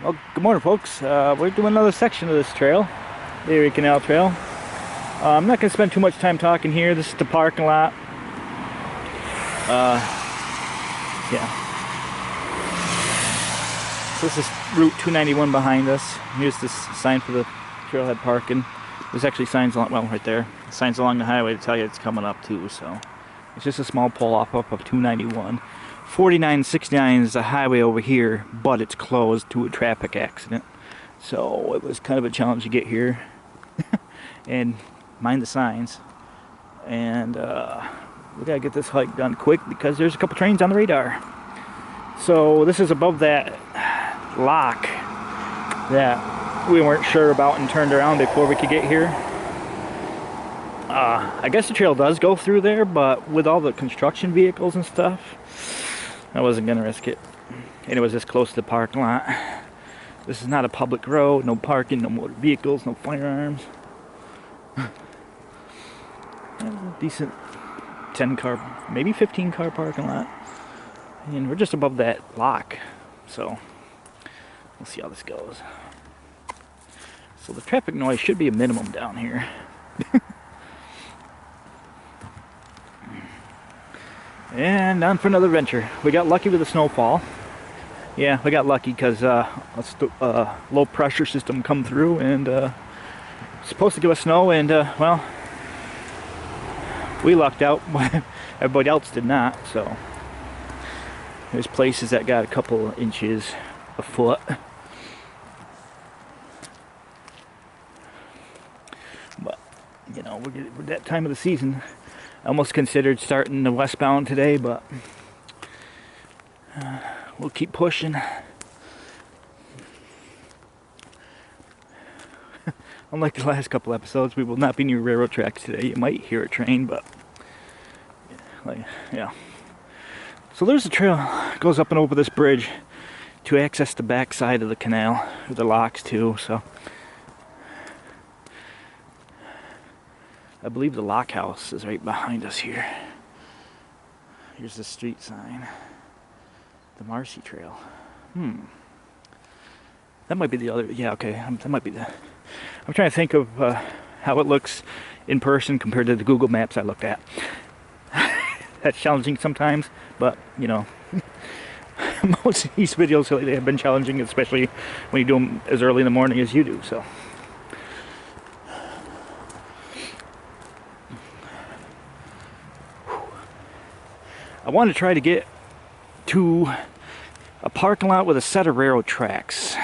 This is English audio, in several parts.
Well, good morning, folks. We're doing another section of this trail, the Erie Canal Trail. I'm not going to spend too much time talking here. This is the parking lot. Yeah. So this is Route 291 behind us. Here's this sign for the trailhead parking. There's actually signs along, well, right there. Signs along the highway to tell you it's coming up too. So it's just a small pull off up of 291. 4969 is the highway over here, but it's closed to a traffic accident. So it was kind of a challenge to get here and mind the signs. And we gotta get this hike done quick because there's a couple trains on the radar. So this is above that lock that we weren't sure about and turned around before we could get here. I guess the trail does go through there, but with all the construction vehicles and stuff, I wasn't gonna risk it. And it was this close to the parking lot. This is not a public road, no parking, no motor vehicles, no firearms. That was a decent 10 car, maybe 15 car parking lot. And we're just above that lock. So we'll see how this goes. So the traffic noise should be a minimum down here. And on for another venture. We got lucky with the snowfall. Yeah, we got lucky because a low pressure system come through and it's supposed to give us snow, and well, we lucked out. Everybody else did not. So there's places that got a couple inches, a foot. But you know, we're that time of the season. I almost considered starting the westbound today, but we'll keep pushing. Unlike the last couple episodes, we will not be near railroad tracks today. You might hear a train, but yeah. So there's a trail that goes up and over this bridge to access the back side of the canal, or the locks too. So I believe the lock house is right behind us here. Here's the street sign. The Marcy Trail. That might be the other, yeah, okay, that might be the, I'm trying to think of how it looks in person compared to the Google Maps I looked at. That's challenging sometimes, but, you know, most of these videos lately have been challenging, especially when you do them as early in the morning as you do, so. I want to try to get to a parking lot with a set of railroad tracks.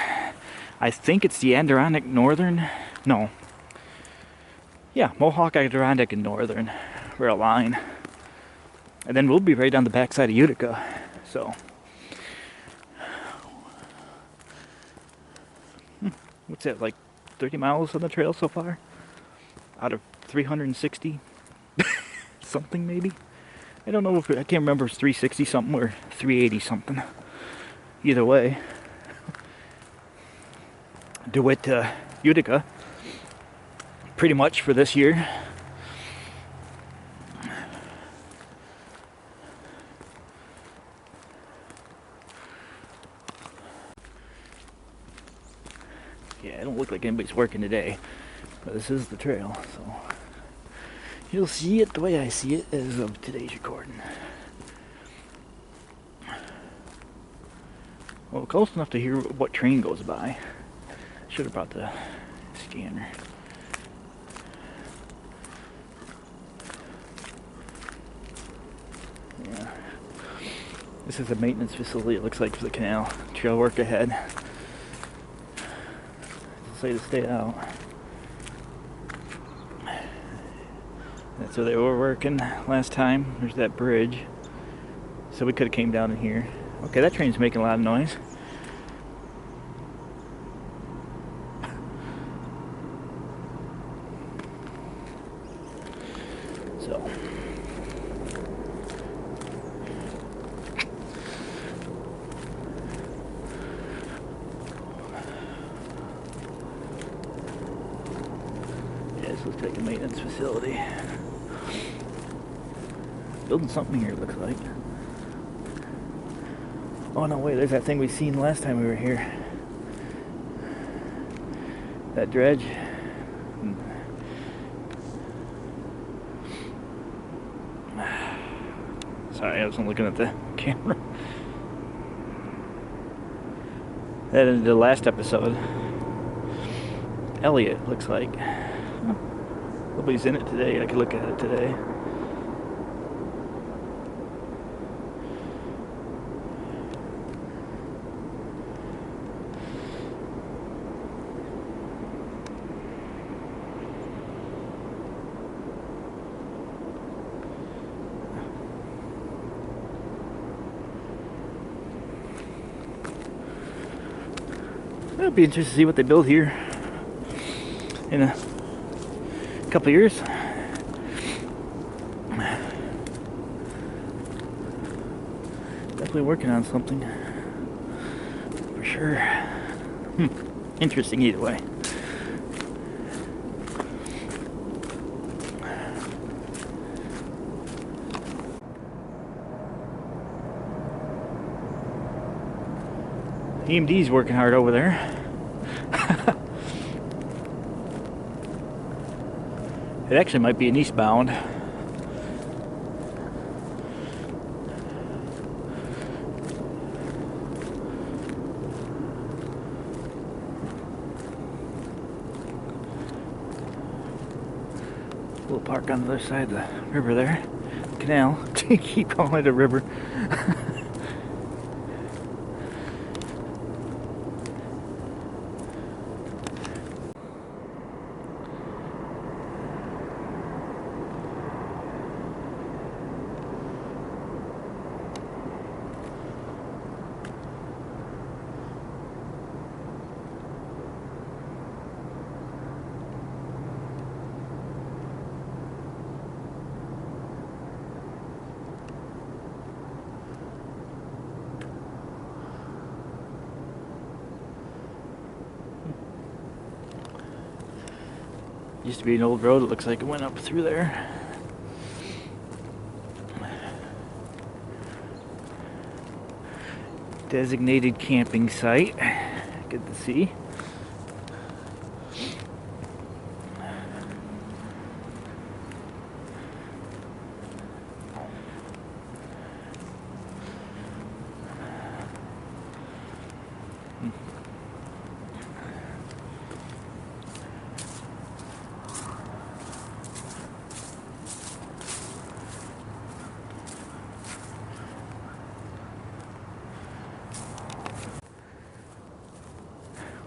I think it's the Adirondack Northern. No. Yeah, Mohawk, Adirondack, and Northern rail line. And then we'll be right on the backside of Utica. So. What's that, like 30 miles on the trail so far? Out of 360? Something maybe? I don't know if I can't remember if it's 360 something or 380 something. Either way, DeWitt Utica, pretty much for this year. Yeah, it don't look like anybody's working today, but this is the trail, so. You'll see it the way I see it as of today's recording. Well, close enough to hear what train goes by. Should have brought the scanner. Yeah. This is a maintenance facility, it looks like, for the canal. Trail work ahead. Say to stay out. That's where they were working last time. There's that bridge. So we could have came down in here. Okay, that train's making a lot of noise. So. Yeah, this looks like a maintenance facility. Building something here, it looks like. Oh no, wait, there's that thing we seen last time we were here. that dredge. Sorry, I wasn't looking at the camera. That ended the last episode. Elliot, looks like. Nobody's in it today. I could look at it today. It'll be interesting to see what they build here in a couple of years. Definitely working on something for sure. Interesting either way. EMD's working hard over there. It actually might be an eastbound. We'll park on the other side of the river there. Canal. Keep calling it a river. Used to be an old road. It looks like it went up through there. Designated camping site. Good to see.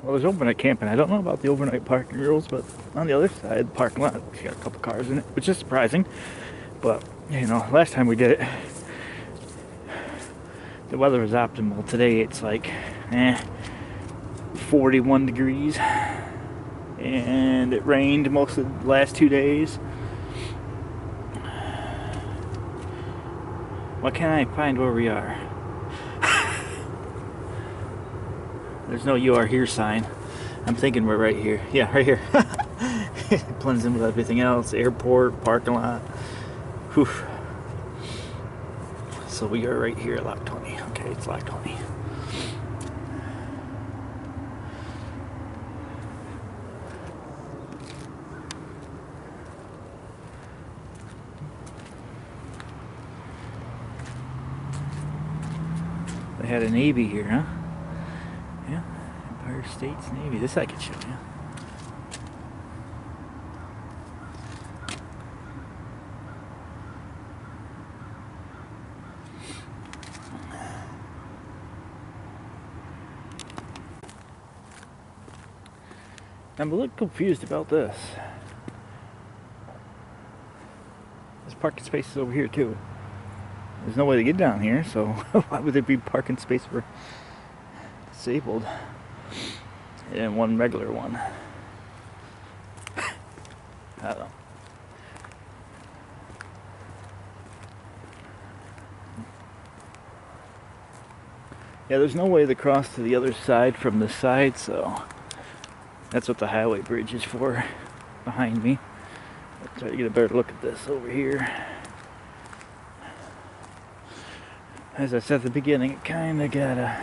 Well, there's overnight camping. I don't know about the overnight parking rules, but on the other side, the parking lot, it's got a couple cars in it, which is surprising. But, you know, last time we did it, the weather was optimal. Today it's like, 41 degrees. And it rained most of the last 2 days. Why can't I find where we are? There's no "you are here" sign. I'm thinking we're right here. Yeah, right here. It blends in with everything else. Airport, parking lot. Whew. So we are right here at Lock 20. Okay, it's Lock 20. They had a Navy here, huh? Yeah, Empire States Navy. This I could show you. I'm a little confused about this. There's parking spaces over here too. There's no way to get down here, so why would there be parking space for disabled and one regular one? I don't know. Yeah, there's no way to cross to the other side from this side, so that's what the highway bridge is for behind me. I'll try to get a better look at this over here. As I said at the beginning, it kind of got a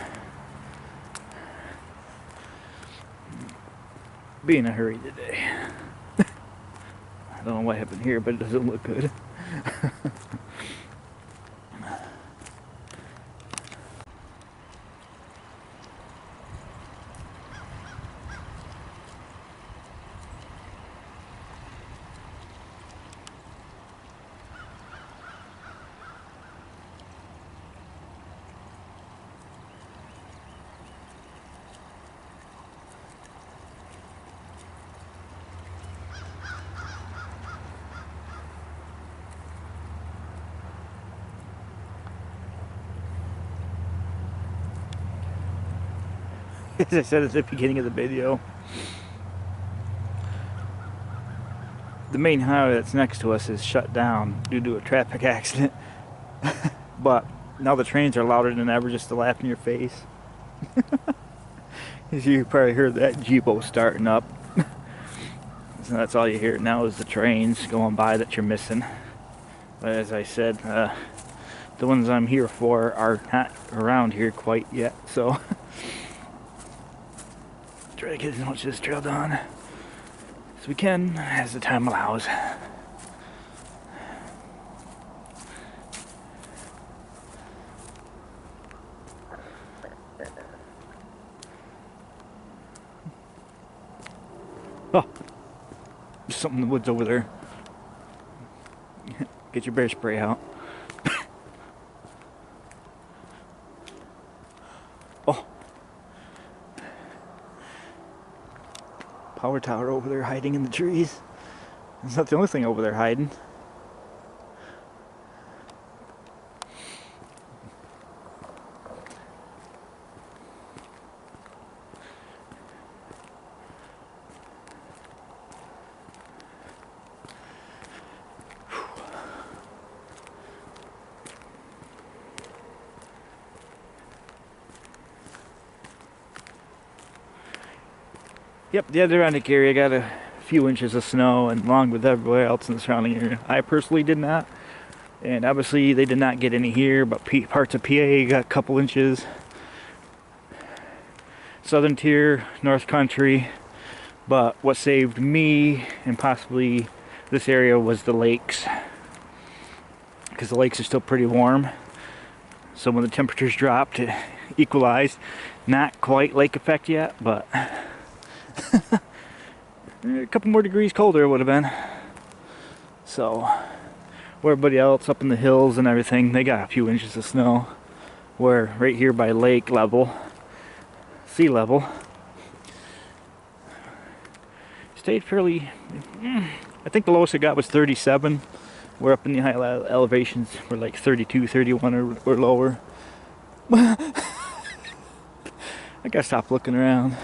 be in a hurry today. I don't know what happened here, but it doesn't look good. As I said at the beginning of the video, the main highway that's next to us is shut down due to a traffic accident. But now the trains are louder than ever, just to laugh in your face. As you probably heard that Jeepo starting up. So that's all you hear now is the trains going by that you're missing. But as I said, the ones I'm here for are not around here quite yet, so try to get as much of this trail done as we can as the time allows. Oh, there's something in the woods over there. Get your bear spray out. Oh, power tower over there hiding in the trees. It's not the only thing over there hiding. Yep, the Adirondack area got a few inches of snow, and along with everywhere else in the surrounding area. I personally did not, and obviously they did not get any here, but parts of PA got a couple inches. Southern tier, North Country, but what saved me and possibly this area was the lakes, because the lakes are still pretty warm. So when the temperatures dropped, it equalized. Not quite lake effect yet, but a couple more degrees colder it would have been. So where everybody else up in the hills and everything, they got a few inches of snow. Where right here by lake level, sea level, stayed fairly, I think the lowest it got was 37. We're up in the high elevations, we're like 32, 31 or lower. I gotta stop looking around.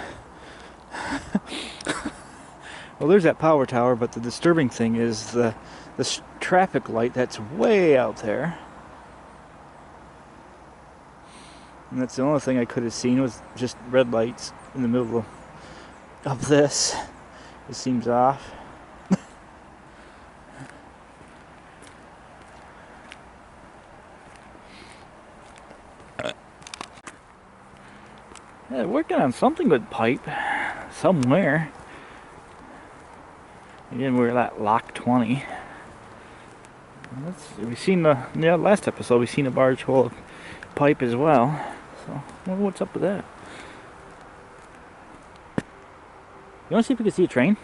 Well, there's that power tower, but the disturbing thing is the traffic light that's way out there. And that's the only thing I could have seen was just red lights in the middle of this. It seems off. Yeah, working on something with pipe somewhere. Again, we're at lock 20. We've seen last episode. We've seen a barge full of pipe as well. So, I wonder what's up with that. You want to see if we can see a train?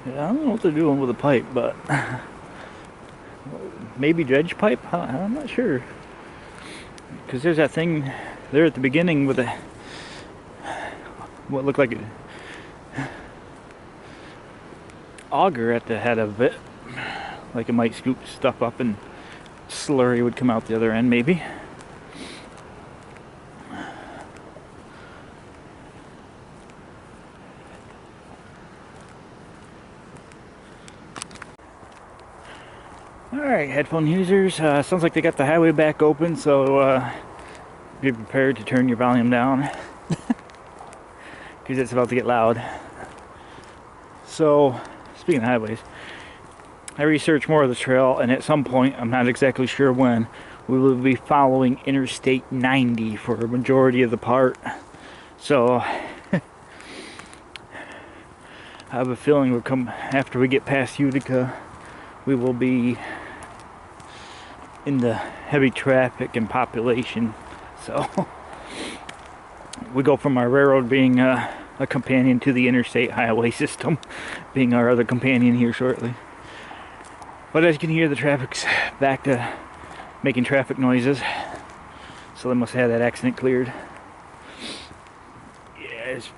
I don't know what they're doing with the pipe, but maybe dredge pipe? I'm not sure. Because there's that thing there at the beginning with what looked like an auger at the head of it. Like it might scoop stuff up and slurry would come out the other end, maybe. Alright, headphone users, sounds like they got the highway back open, so be prepared to turn your volume down. because it's about to get loud. So, speaking of highways, I researched more of the trail, and at some point, I'm not exactly sure when, we will be following Interstate 90 for a majority of the part. So, I have a feeling we'll come after we get past Utica, we will be in the heavy traffic and population. So, we go from our railroad being a companion to the interstate highway system being our other companion here shortly. But as you can hear, the traffic's back to making traffic noises. So they must have that accident cleared. Yeah, there's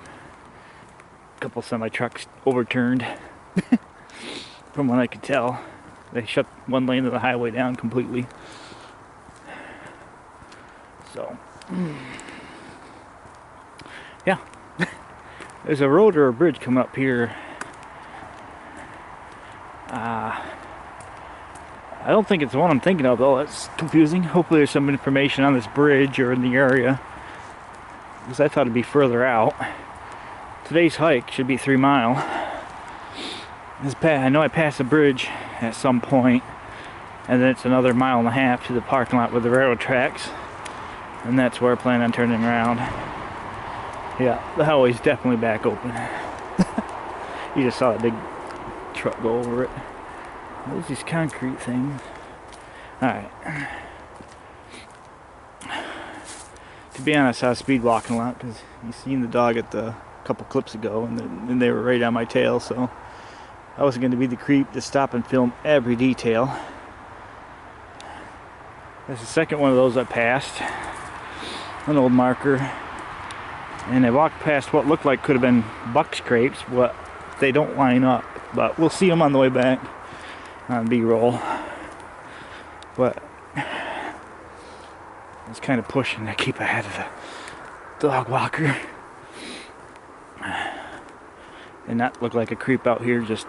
a couple semi-trucks overturned. From what I could tell. They shut one lane of the highway down completely. So, yeah. There's a road or a bridge coming up here. I don't think it's the one I'm thinking of, though. That's confusing. Hopefully there's some information on this bridge or in the area, because I thought it'd be further out. Today's hike should be 3 mile. I know I passed a bridge at some point, and then it's another 1.5 miles to the parking lot with the railroad tracks, and that's where I plan on turning around. Yeah, the highway's definitely back open. You just saw a big truck go over it. Those these concrete things. Alright. To be honest, I was speed walking a lot because you seen the dog at the couple clips ago, and they were right on my tail, so I wasn't going to be the creep to stop and film every detail. That's the second one of those I passed. An old marker. And I walked past what looked like could have been buck scrapes, but they don't line up. But we'll see them on the way back on B-roll. But I was kind of pushing to keep ahead of the dog walker. And not look like a creep out here just,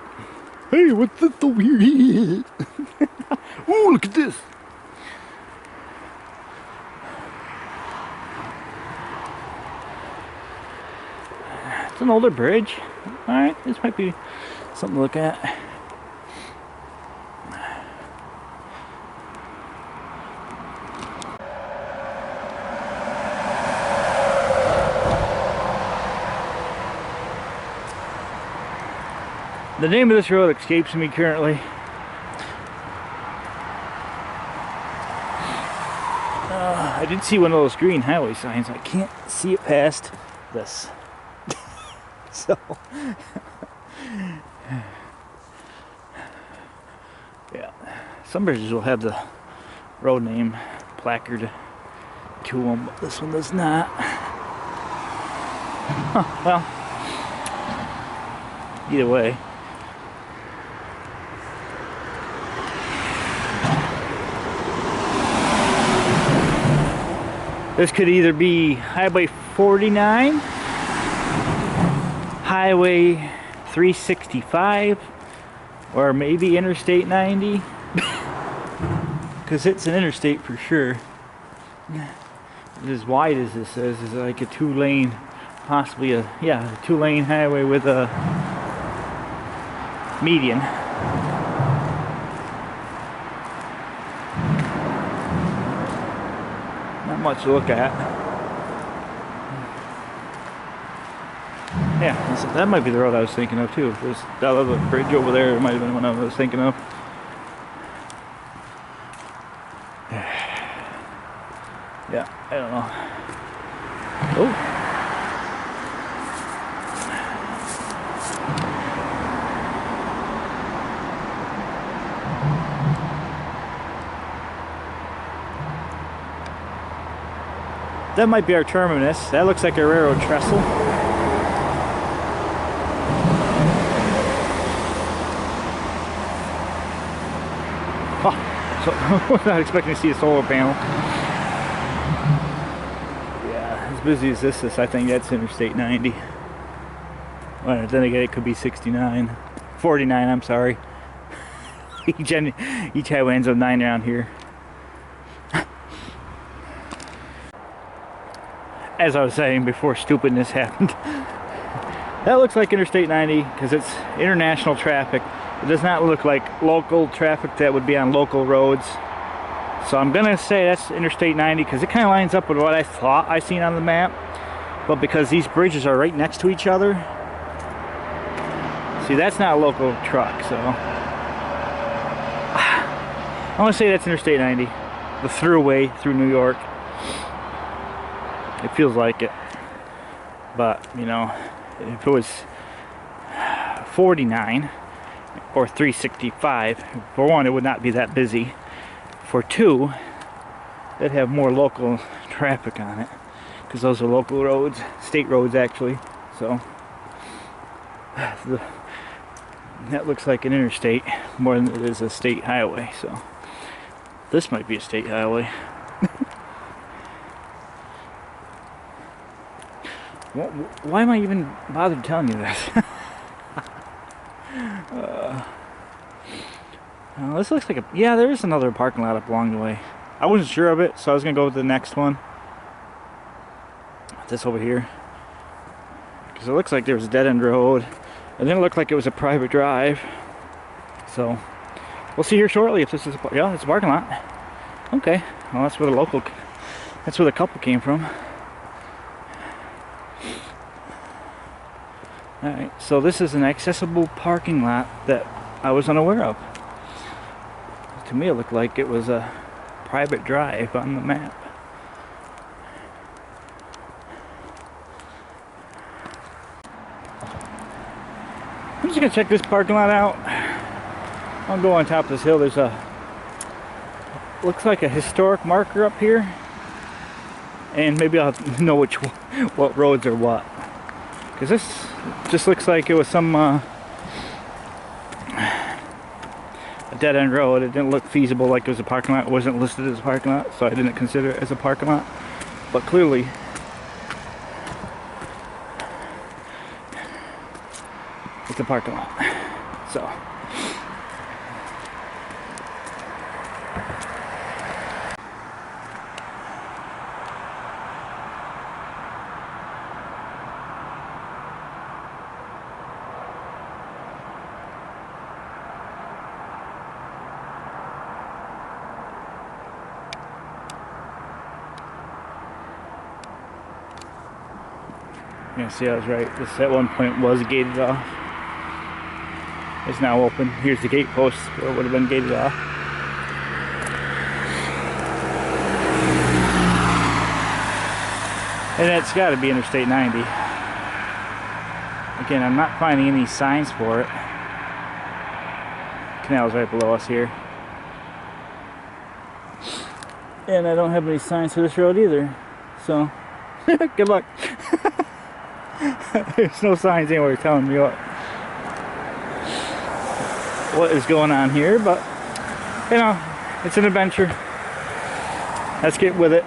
hey, what's this over here? Ooh, look at this. It's an older bridge. Alright, this might be something to look at. The name of this road escapes me currently. I did see one of those green highway signs. I can't see it past this. So, yeah. Some bridges will have the road name placard to them, but this one does not. Huh, well, either way. This could either be Highway 49, Highway 365, or maybe Interstate 90. Because it's an interstate for sure. As wide as this is like a 2-lane, possibly a 2-lane highway with a median. Not much to look at. Yeah, so that might be the road I was thinking of too. There's that other bridge over there. It might have been one I was thinking of. Yeah, I don't know. Oh. That might be our terminus. That looks like a railroad trestle. Oh, so I was not expecting to see a solar panel. Yeah, as busy as this is, I think that's Interstate 90. Well, then again, it could be 49. 49, I'm sorry. Each highway ends up 9 around here. As I was saying before stupidness happened. That looks like Interstate 90 because it's international traffic. It does not look like local traffic that would be on local roads. So I'm gonna say that's Interstate 90 because it kind of lines up with what I thought I seen on the map. But because these bridges are right next to each other, see, that's not a local truck, so I want to say that's Interstate 90, the throughway through New York. It feels like it, but you know, if it was 49 or 365, for one, it would not be that busy. For two, they'd have more local traffic on it because those are local roads, state roads actually. So that looks like an interstate more than it is a state highway. So this might be a state highway. Why am I even bothered telling you this? This looks like a... Yeah, there is another parking lot up along the way. I wasn't sure of it, so I was going to go with the next one. This over here. Because it looks like there was a dead-end road. And then it looked like it was a private drive. So, we'll see here shortly if this is a... Yeah, it's a parking lot. Okay. Well, that's where the local... That's where the couple came from. Alright, so this is an accessible parking lot that I was unaware of. To me it looked like it was a private drive on the map. I'm just gonna check this parking lot out. I'll go on top of this hill. There's a... looks like a historic marker up here. And maybe I'll know what roads are what. Because this just looks like it was some a dead-end road. It didn't look feasible like it was a parking lot. It wasn't listed as a parking lot, so I didn't consider it as a parking lot. But clearly, it's a parking lot. So. Yeah, see, I was right. This at one point was gated off. It's now open. Here's the gate post where it would have been gated off. And it's got to be Interstate 90. Again, I'm not finding any signs for it. Canal's right below us here. And I don't have any signs for this road either. So, good luck. There's no signs anywhere telling me what is going on here, but you know, it's an adventure. Let's get with it.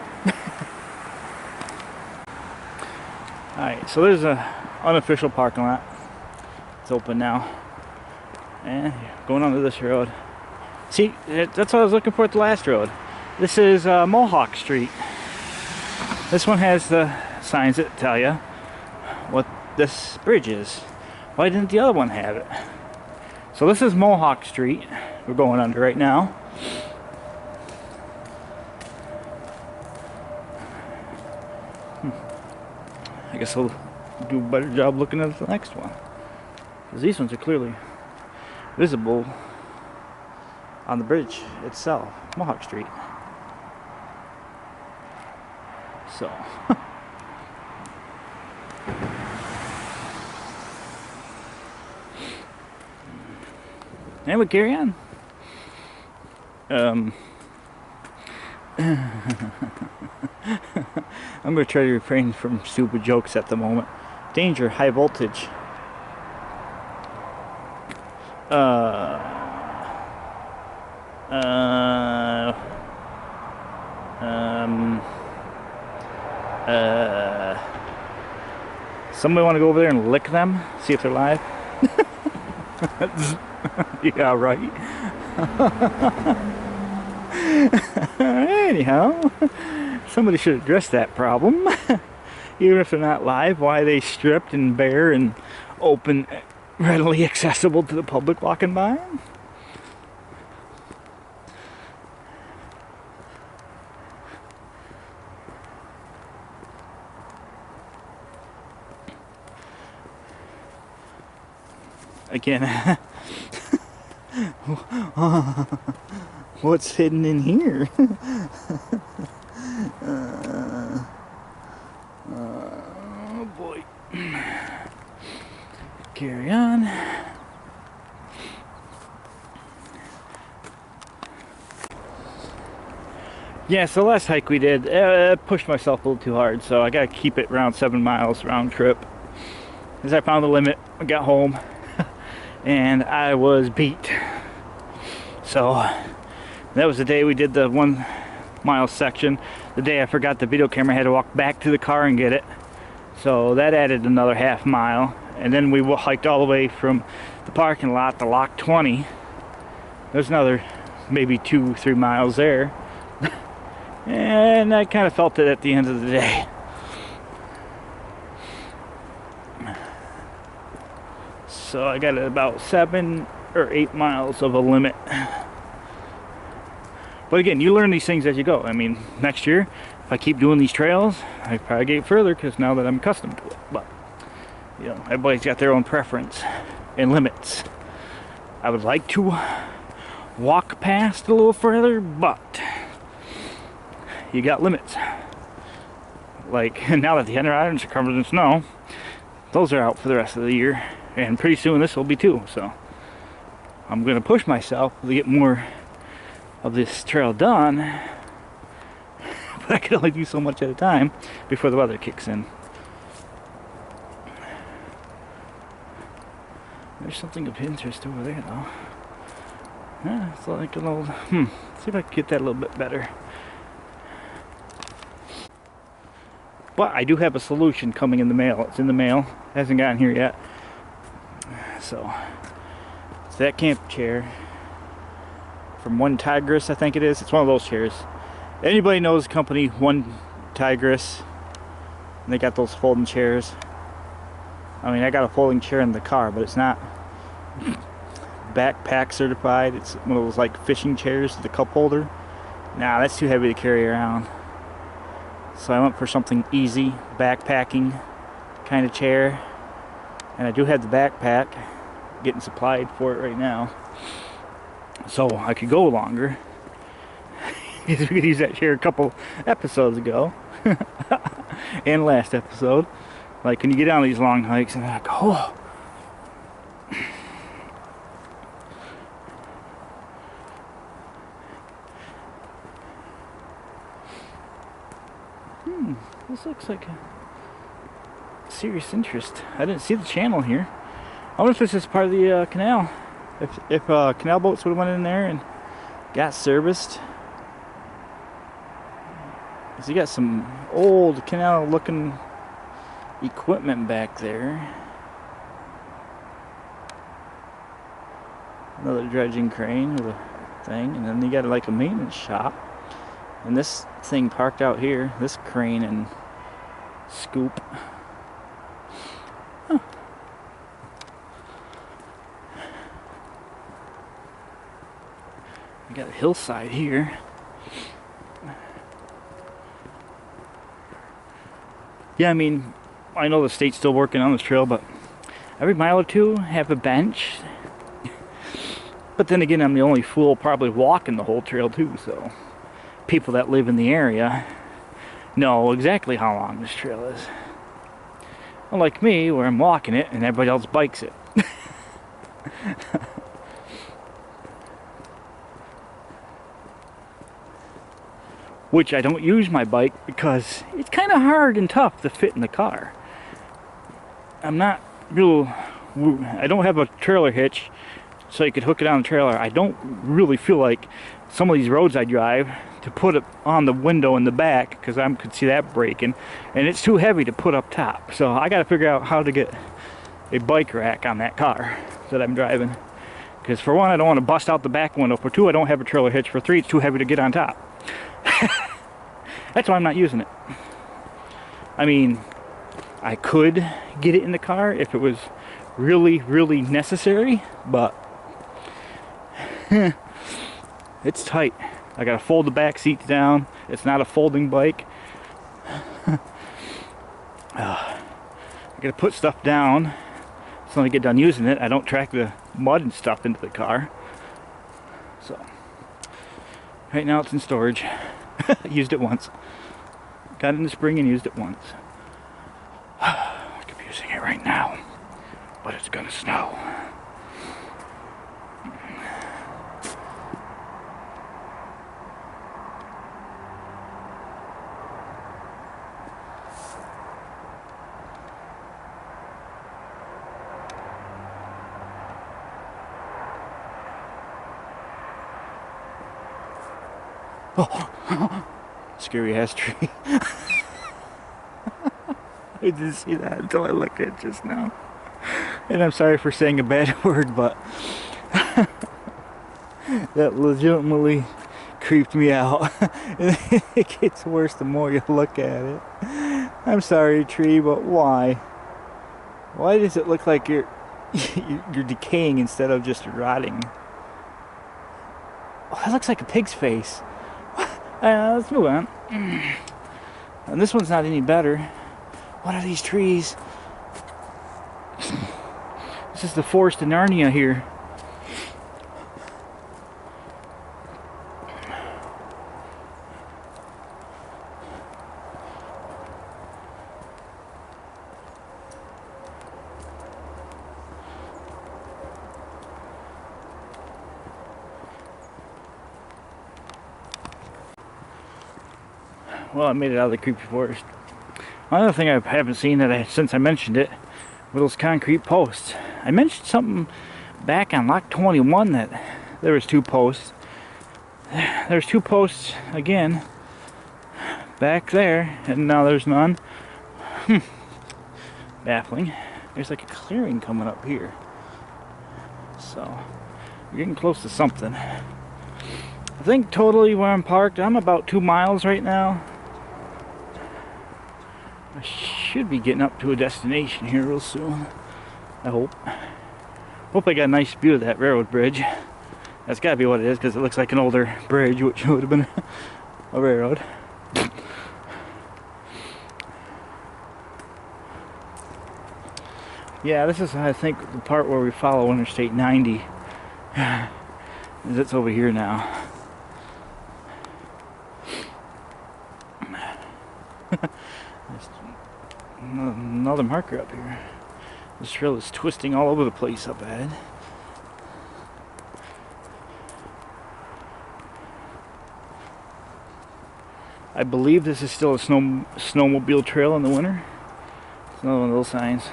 Alright, so there's a unofficial parking lot. It's open now. And going onto this road. See, that's what I was looking for at the last road. This is Mohawk Street. This one has the signs that tell you what this bridge is. Why didn't the other one have it? So this is Mohawk Street we're going under right now. I guess I'll do a better job looking at the next one, because these ones are clearly visible on the bridge itself. Mohawk Street. So and we carry on. I'm going to try to refrain from stupid jokes at the moment. Danger, high voltage. Somebody want to go over there and lick them? See if they're live? Yeah, right. Anyhow, somebody should address that problem. Even if they're not live, why are they stripped and bare and open, readily accessible to the public walking by. Again, what's hidden in here? Oh boy. Carry on. Yeah, so the last hike we did, pushed myself a little too hard, so I gotta keep it around 7 miles round trip. As I found the limit, I got home, and I was beat. So that was the day we did the 1 mile section. The day I forgot the video camera, I had to walk back to the car and get it. So that added another half mile. And then we hiked all the way from the parking lot to Lock 20. There's another maybe 2-3 miles there. And I kind of felt it at the end of the day. So I got about 7 or 8 miles of a limit. But again, you learn these things as you go. I mean, next year, if I keep doing these trails, I probably get further because now that I'm accustomed to it. But, you know, everybody's got their own preference and limits. I would like to walk past a little further, but you got limits. Like, now that the Henry Islands are covered in snow, those are out for the rest of the year. And pretty soon this will be too. So I'm going to push myself to get more of this trail done, but I can only do so much at a time before the weather kicks in. There's something of interest over there though. Yeah, it's like a little, see if I can get that a little bit better. But I do have a solution coming in the mail. It's in the mail, hasn't gotten here yet. So it's that camp chair from One Tigress, I think it is. It's one of those chairs. Anybody knows the company One Tigress? And they got those folding chairs. I mean, I got a folding chair in the car, but it's not backpack certified. It's one of those like fishing chairs with the cup holder. Nah, that's too heavy to carry around. So I went for something easy, backpacking kind of chair. And I do have the backpack, getting supplied for it right now. So I could go longer. We could use that chair a couple episodes ago. And last episode. Like when you get on these long hikes and I go, oh. This looks like a serious interest. I didn't see the channel here. I wonder if this is part of the canal. If canal boats would have went in there and got serviced. So you got some old canal looking equipment back there. Another dredging crane with a thing, and then you got like a maintenance shop. And this thing parked out here, this crane and scoop. Huh. We got a hillside here. Yeah, I mean, I know the state's still working on this trail, but every mile or two have a bench. But then again, I'm the only fool probably walking the whole trail too, so people that live in the area know exactly how long this trail is. Unlike me, where I'm walking it and everybody else bikes it. Which I don't use my bike because it's kind of hard and tough to fit in the car. I'm not real, I don't have a trailer hitch so you could hook it on the trailer. I don't really feel like some of these roads I drive to put it on the window in the back because I could see that breaking, and it's too heavy to put up top. So I got to figure out how to get a bike rack on that car that I'm driving. Because for one, I don't want to bust out the back window. For two, I don't have a trailer hitch. For three, it's too heavy to get on top. That's why I'm not using it. I mean, I could get it in the car if it was really, really necessary, but it's tight. I gotta fold the back seats down. It's not a folding bike. I gotta put stuff down so when I get done using it, I don't track the mud and stuff into the car. So right now it's in storage. Used it once. Got it in the spring and used it once. I'm using it right now, but it's gonna snow. Oh, scary ass tree. I didn't see that until I looked at it just now. And I'm sorry for saying a bad word, but that legitimately creeped me out. It gets worse the more you look at it. I'm sorry, tree, but why? Why does it look like you're decaying instead of just rotting? Oh, that looks like a pig's face. Let's move on. And this one's not any better. What are these trees? This is the forest of Narnia here. Well, I made it out of the creepy forest. Another thing I haven't seen since I mentioned it were those concrete posts. I mentioned something back on Lock 21 that there was 2 posts. There's 2 posts again back there, and now there's none. Baffling. There's like a clearing coming up here, so we're getting close to something. I think totally where I'm parked, I'm about 2 miles right now. I should be getting up to a destination here real soon. I hope. Hope I got a nice view of that railroad bridge. That's gotta be what it is, because it looks like an older bridge, which would have been a railroad. Yeah, this is, I think, the part where we follow Interstate 90. It's over here now. Another marker up here. This trail is twisting all over the place up ahead. I believe this is still a snowmobile trail in the winter. It's another one of those signs.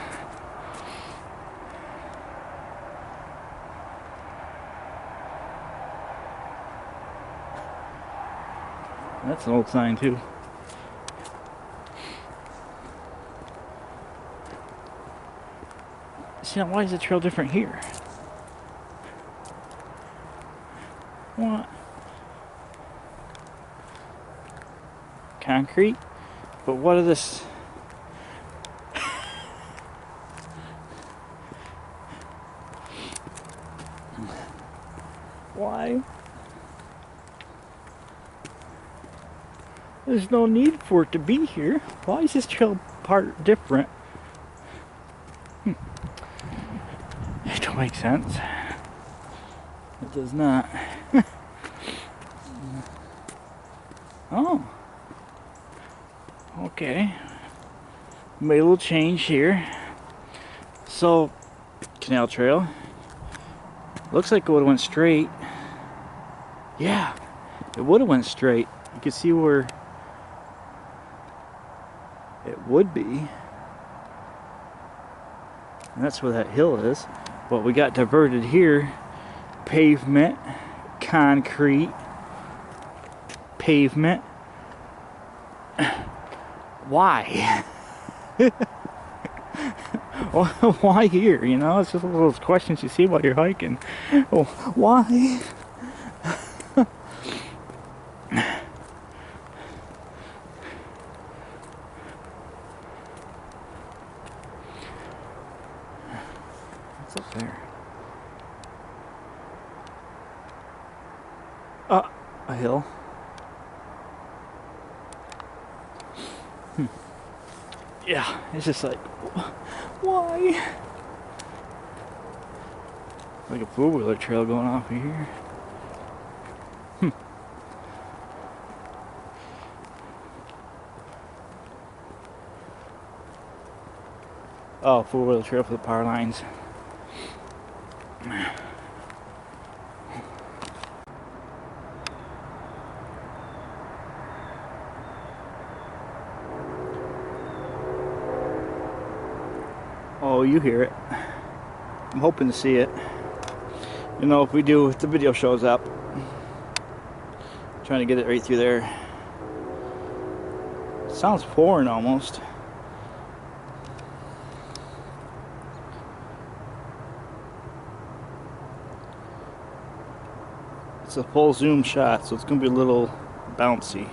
That's an old sign too. See, now why is the trail different here? What? Concrete? But what are this? Why? There's no need for it to be here. Why is this trail part different? It don't make sense. It does not. Oh. Okay. Made a little change here. So, canal trail. Looks like it would have went straight. Yeah, it would have went straight. You can see where it would be. And that's where that hill is. But we got diverted here. Pavement, concrete, pavement. Why? Why here? You know, it's just one of those questions you see while you're hiking. Oh, why? What's up there? A hill. Yeah, it's just like, why? Like a four-wheeler trail going off of here. Oh, four-wheeler trail for the power lines. Oh, you hear it. I'm hoping to see it. You know, if we do, if the video shows up. Trying to get it right through there. It sounds foreign almost. It's a full zoom shot, so it's going to be a little bouncy.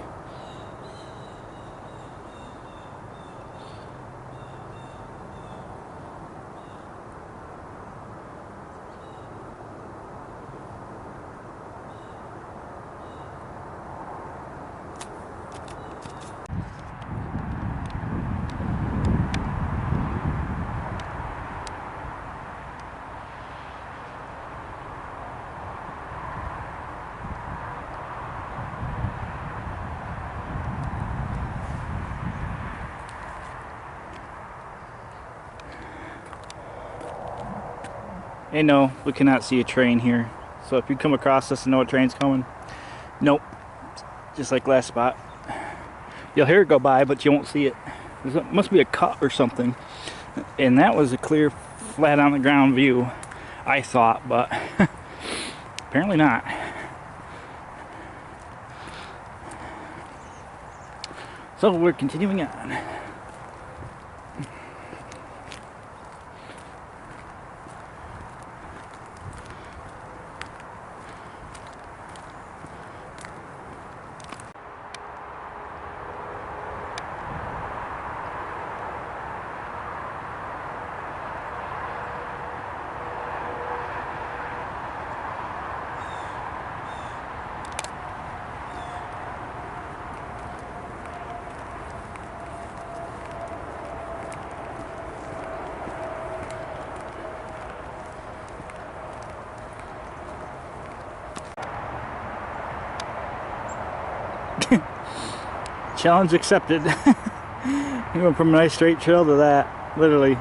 Hey, no, we cannot see a train here. So if you come across this and know a train's coming, nope. Just like last spot. You'll hear it go by, but you won't see it. There must be a cut or something. And that was a clear, flat on the ground view, I thought, but apparently not. So we're continuing on. Challenge accepted. You went from a nice straight trail to that, literally.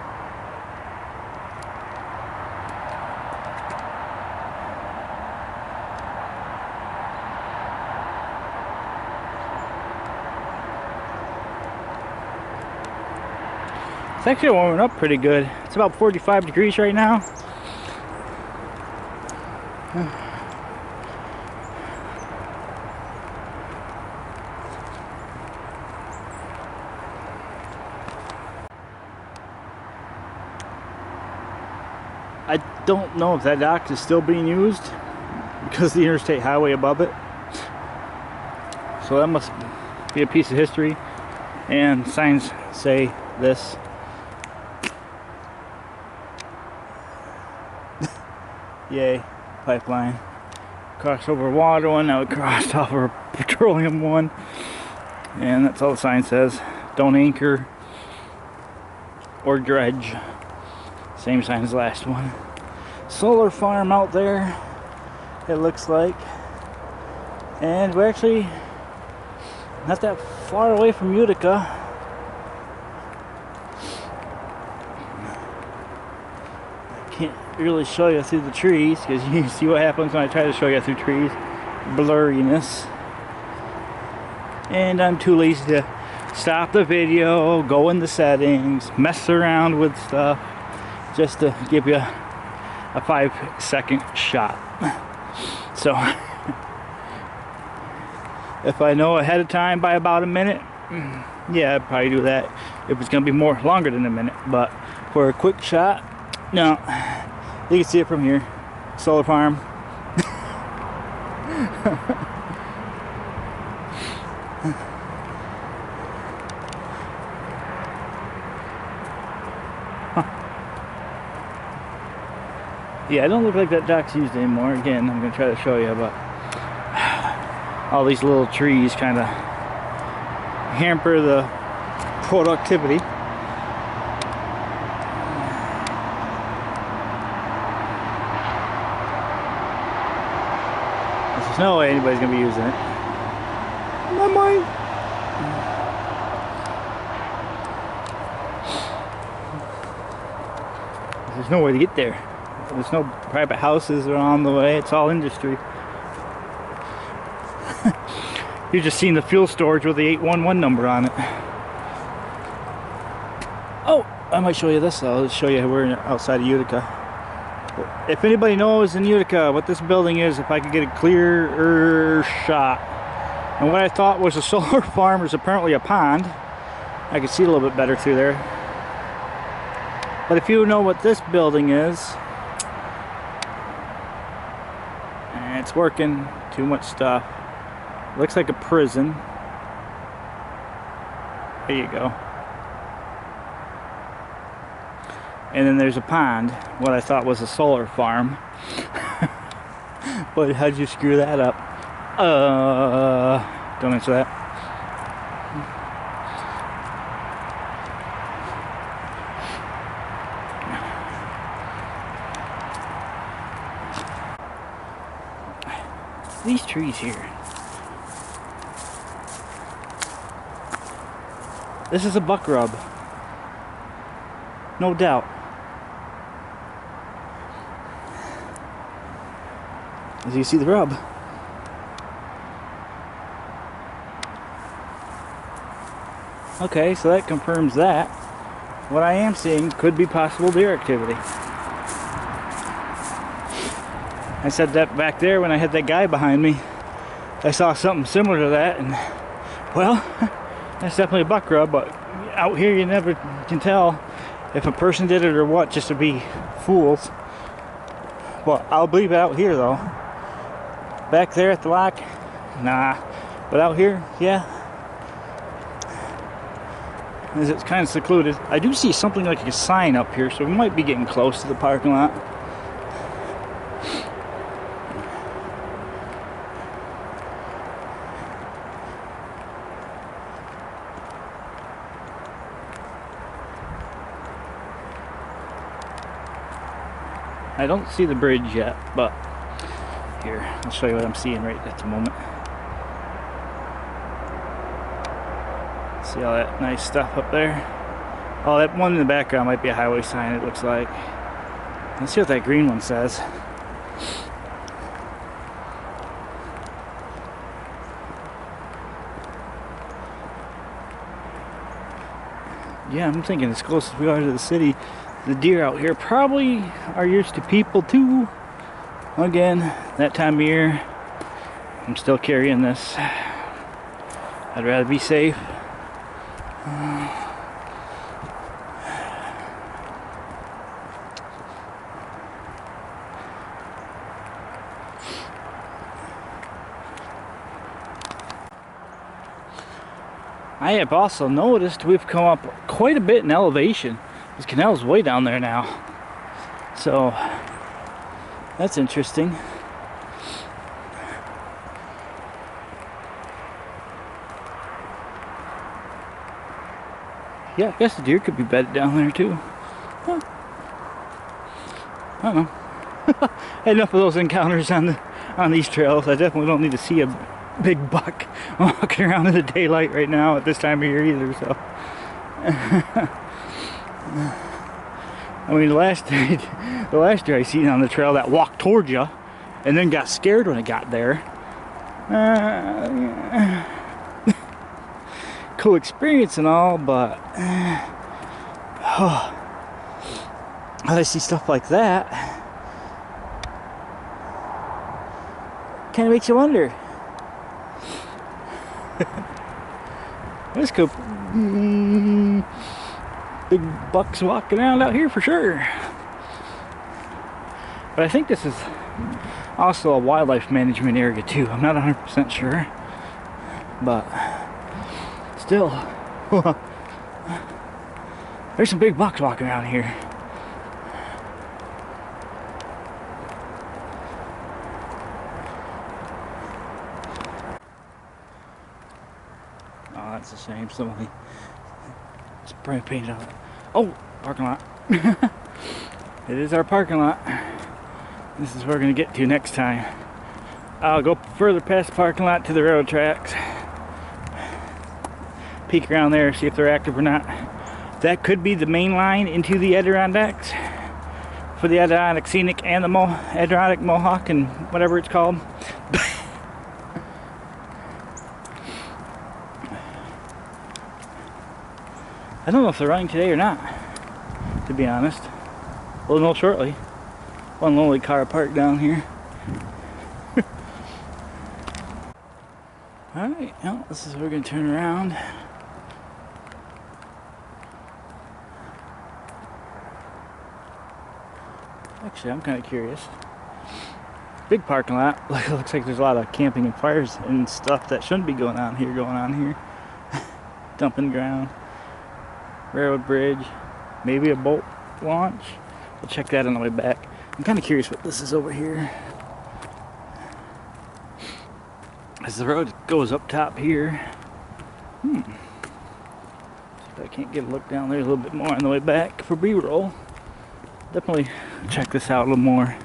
It's actually warming up pretty good. It's about 45 degrees right now. I don't know if that dock is still being used because the interstate highway above it. So that must be a piece of history. And signs say this. Yay, pipeline. Crossed over water one, now it crossed over petroleum one. And that's all the sign says. Don't anchor or dredge. Same sign as the last one. Solar farm out there, it looks like. And we're actually not that far away from Utica. I can't really show you through the trees because you see what happens when I try to show you through trees. Blurriness. And I'm too lazy to stop the video, go in the settings, mess around with stuff, just to give you a 5-second shot. So if I know ahead of time by about a minute, yeah, I'd probably do that if it's gonna be more longer than a minute. But for a quick shot, no. You can see it from here. Solar farm. Yeah, it don't look like that dock's used anymore. Again, I'm going to try to show you, but all these little trees kind of hamper the productivity. There's no way anybody's going to be using it. My mind. There's no way to get there. There's no private houses around the way. It's all industry. You're just seeing the fuel storage with the 811 number on it. Oh, I might show you this though. I'll show you we're outside of Utica. If anybody knows in Utica what this building is, if I could get a clearer shot. And what I thought was a solar farm is apparently a pond. I could see a little bit better through there. But if you know what this building is, and it's working, too much stuff. Looks like a prison. There you go. And then there's a pond, what I thought was a solar farm. But how'd you screw that up? Don't answer that. These trees here. This is a buck rub. No doubt. As you see the rub. Okay, so that confirms that. What I am seeing could be possible deer activity. I said that back there when I had that guy behind me. I saw something similar to that, and well, that's definitely a buck rub, but out here you never can tell if a person did it or what, just to be fools. Well, I'll believe it out here though. Back there at the lock, nah. But out here, yeah. As it's kind of secluded. I do see something like a sign up here, so we might be getting close to the parking lot. I don't see the bridge yet, but here, I'll show you what I'm seeing right at the moment. See all that nice stuff up there? Oh, that one in the background might be a highway sign, it looks like. Let's see what that green one says. Yeah, I'm thinking as close as we are to the city, the deer out here probably are used to people too. Again, that time of year, I'm still carrying this. I'd rather be safe. I have also noticed we've come up quite a bit in elevation. This canal's way down there now. So, that's interesting. Yeah, I guess the deer could be bedded down there too. Huh. I don't know. Had enough of those encounters on these trails. I definitely don't need to see a big buck walking around in the daylight right now at this time of year either. So, I mean, the last deer I seen on the trail that walked towards you, and then got scared when it got there. Cool experience and all, but oh, I see stuff like that, kind of makes you wonder. This could big bucks walking around out here for sure. But I think this is also a wildlife management area too. I'm not 100% sure, but still, there's some big bucks walking around here. same. Somebody spray painted on it. Oh, parking lot. It is our parking lot. This is where we're going to get to next time. I'll go further past the parking lot to the railroad tracks. Peek around there, see if they're active or not. That could be the main line into the Adirondacks for the Adirondack Scenic and the Adirondack Mohawk and whatever it's called. I don't know if they're running today or not, to be honest. We'll know shortly. One lonely car parked down here. Alright, well, this is where we're going to turn around. Actually, I'm kind of curious. Big parking lot. Looks like there's a lot of camping and fires and stuff that shouldn't be going on here. Dumping ground. Railroad bridge. Maybe a boat launch. We'll check that on the way back. I'm kind of curious what this is over here. As the road goes up top here. See if I can't get a look down there a little bit more on the way back for B-roll. Definitely check this out a little more.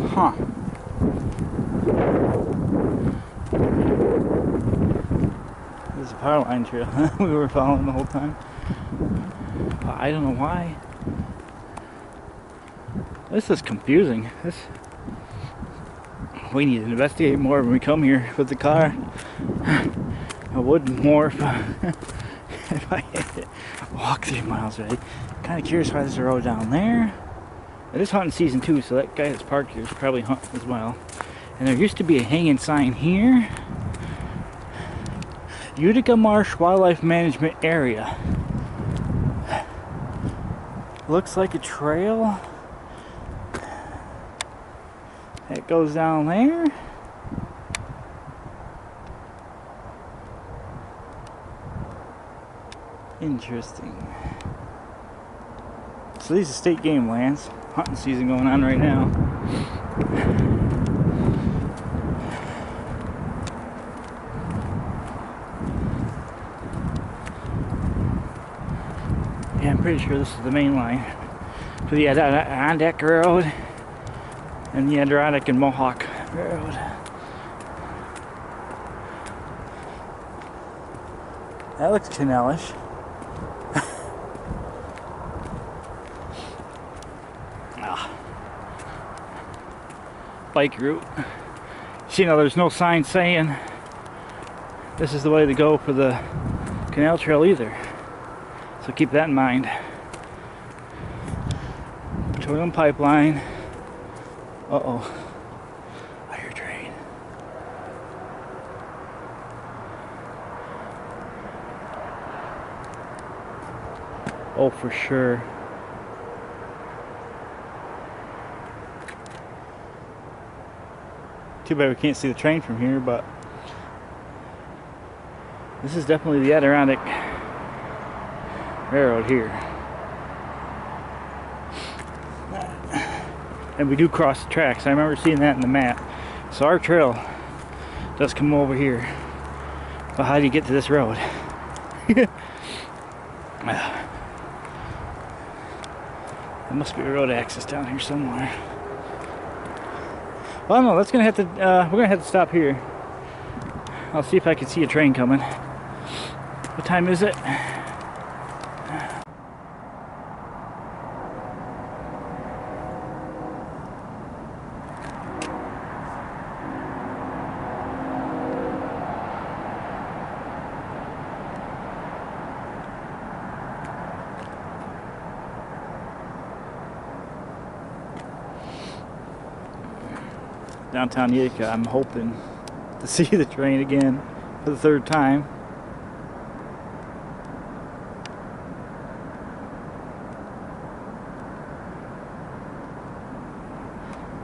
Huh. This is a power line trail we were following the whole time. I don't know why. This is confusing. We need to investigate more when we come here with the car. I would more if I had to walk 3 miles, right? Kind of curious why there's a road down there. It is hunting season too, so that guy that's parked here is probably hunting as well. And there used to be a hanging sign here. Utica Marsh Wildlife Management Area. Looks like a trail. It goes down there. Interesting. So these are state game lands. Hunting season going on right now. Yeah, I'm pretty sure this is the main line for the Adirondack Road and the Adirondack and Mohawk Road. That looks canalish. Bike route. See, now there's no sign saying this is the way to go for the canal trail either. So keep that in mind. Petroleum pipeline. Uh-oh. I hear a train. Oh, for sure. Too bad we can't see the train from here, but this is definitely the Adirondack Railroad here. And we do cross the tracks. I remember seeing that in the map. So our trail does come over here. But how do you get to this road? There must be a road access down here somewhere. Well, no, that's gonna have to. We're gonna have to stop here. I'll see if I can see a train coming. What time is it? Downtown Utica. I'm hoping to see the train again for the 3rd time.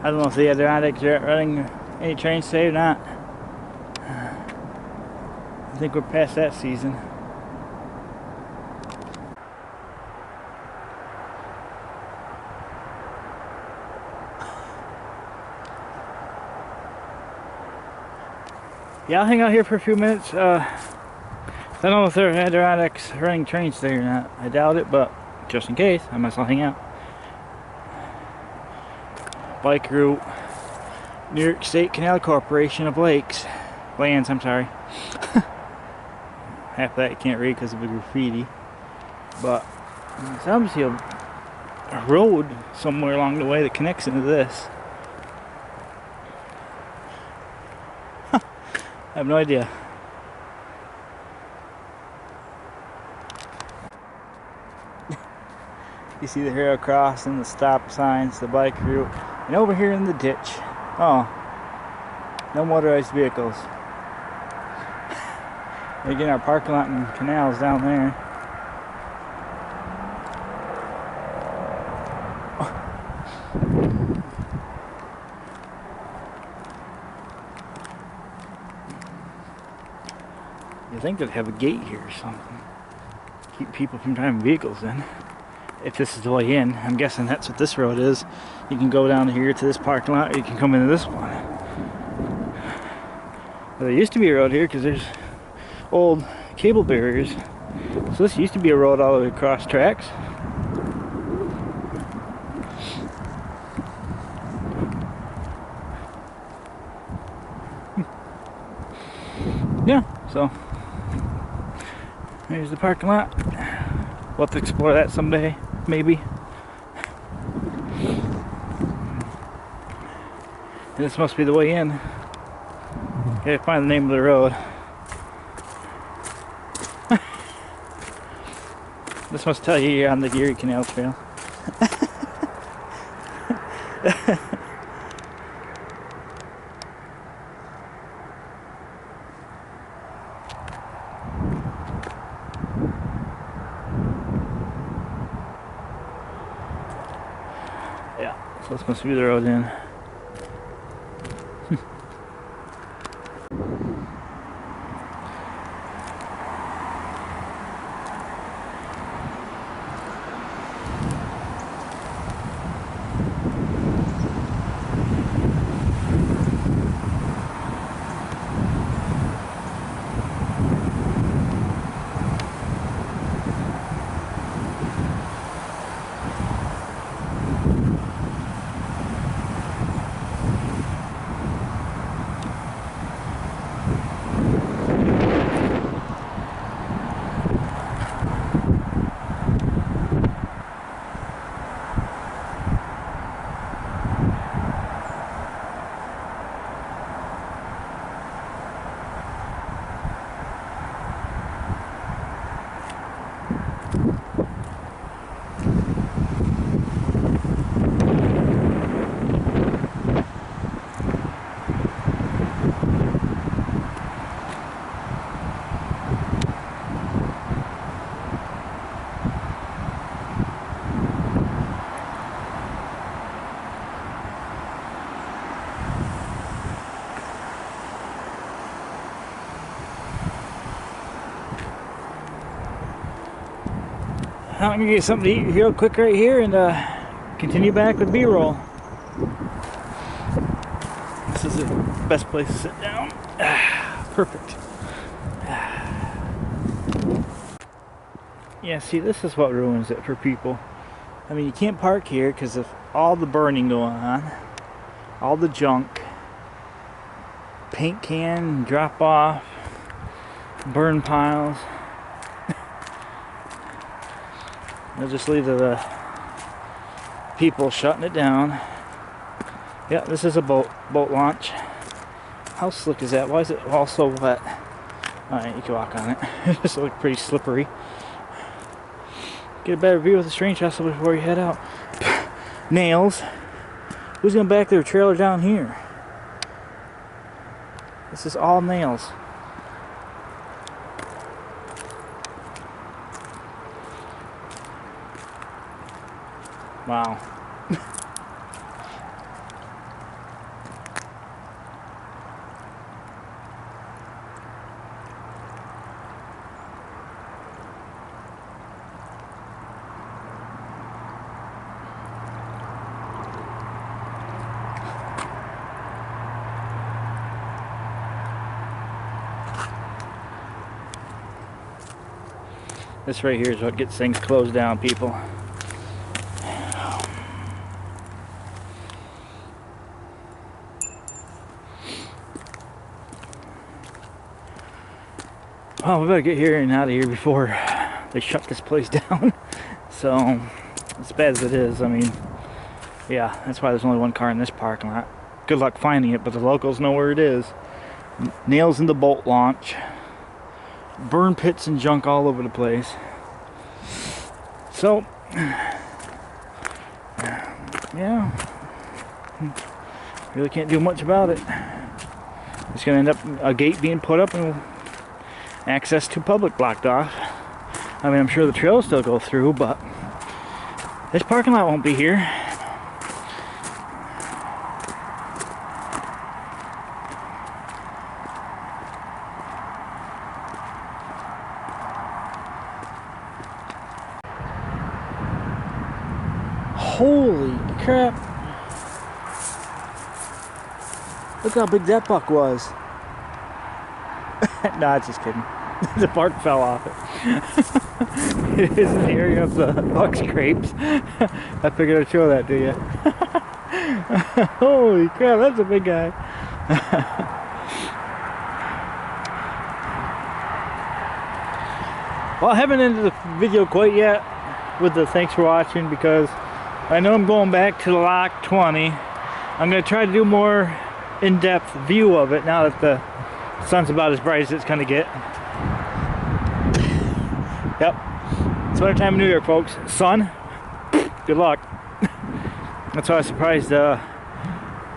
I don't know if the Adirondack are running any trains today or not. I think we're past that season. Yeah, I'll hang out here for a few minutes. I don't know if there are Adirondacks running trains today or not. I doubt it, but just in case, I might as well hang out. Bike route, New York State Canal Corporation of Lands, I'm sorry. Half that you can't read because of the graffiti. But there's obviously a road somewhere along the way that connects into this. I have no idea. You see the Hero Cross and the stop signs, the bike route, and over here in the ditch. Oh, no motorized vehicles. Again, our parking lot and canals down there. You think they'd have a gate here or something. Keep people from driving vehicles in. If this is the way in, I'm guessing that's what this road is. You can go down here to this parking lot, or you can come into this one. Well, there used to be a road here because there's old cable barriers. So this used to be a road all the way across tracks. Yeah, so there's the parking lot. We'll have to explore that someday, maybe. And this must be the way in. Gotta find the name of the road. This must tell you you're on the Erie Canal Trail. Yeah, so this must be the road in. I'm gonna get something to eat real quick right here and continue back with B-roll. This is the best place to sit down. Perfect. Yeah, see, this is what ruins it for people. I mean, you can't park here because of all the burning going on, all the junk, paint can drop off, burn piles. They'll just leave the people shutting it down. Yeah, this is a boat launch. How slick is that? Why is it all so wet? Alright, you can walk on it. It just looks pretty slippery. Get a better view of the strange hustle before you head out. Nails. Who's gonna back their trailer down here? This is all nails. Wow. This right here is what gets things closed down, people. Well, we better get here and out of here before they shut this place down. So, as bad as it is, I mean, yeah, that's why there's only one car in this parking lot. Good luck finding it, but the locals know where it is. Nails in the bolt launch. Burn pits and junk all over the place. So, yeah, really can't do much about it. It's going to end up a gate being put up and access to public blocked off. I mean, I'm sure the trail will still go through, but this parking lot won't be here. Holy crap. Look how big that buck was. Nah, just kidding. The bark fell off it. It is in the area of the buck scrapes. I figured I'd show that to you. Holy crap, that's a big guy. Well, I haven't ended the video quite yet with the thanks for watching, because I know I'm going back to the Lock 20. I'm going to try to do more in-depth view of it now that the sun's about as bright as it's going to get. Yep, it's winter time in New York, folks. Sun, good luck. That's why I was surprised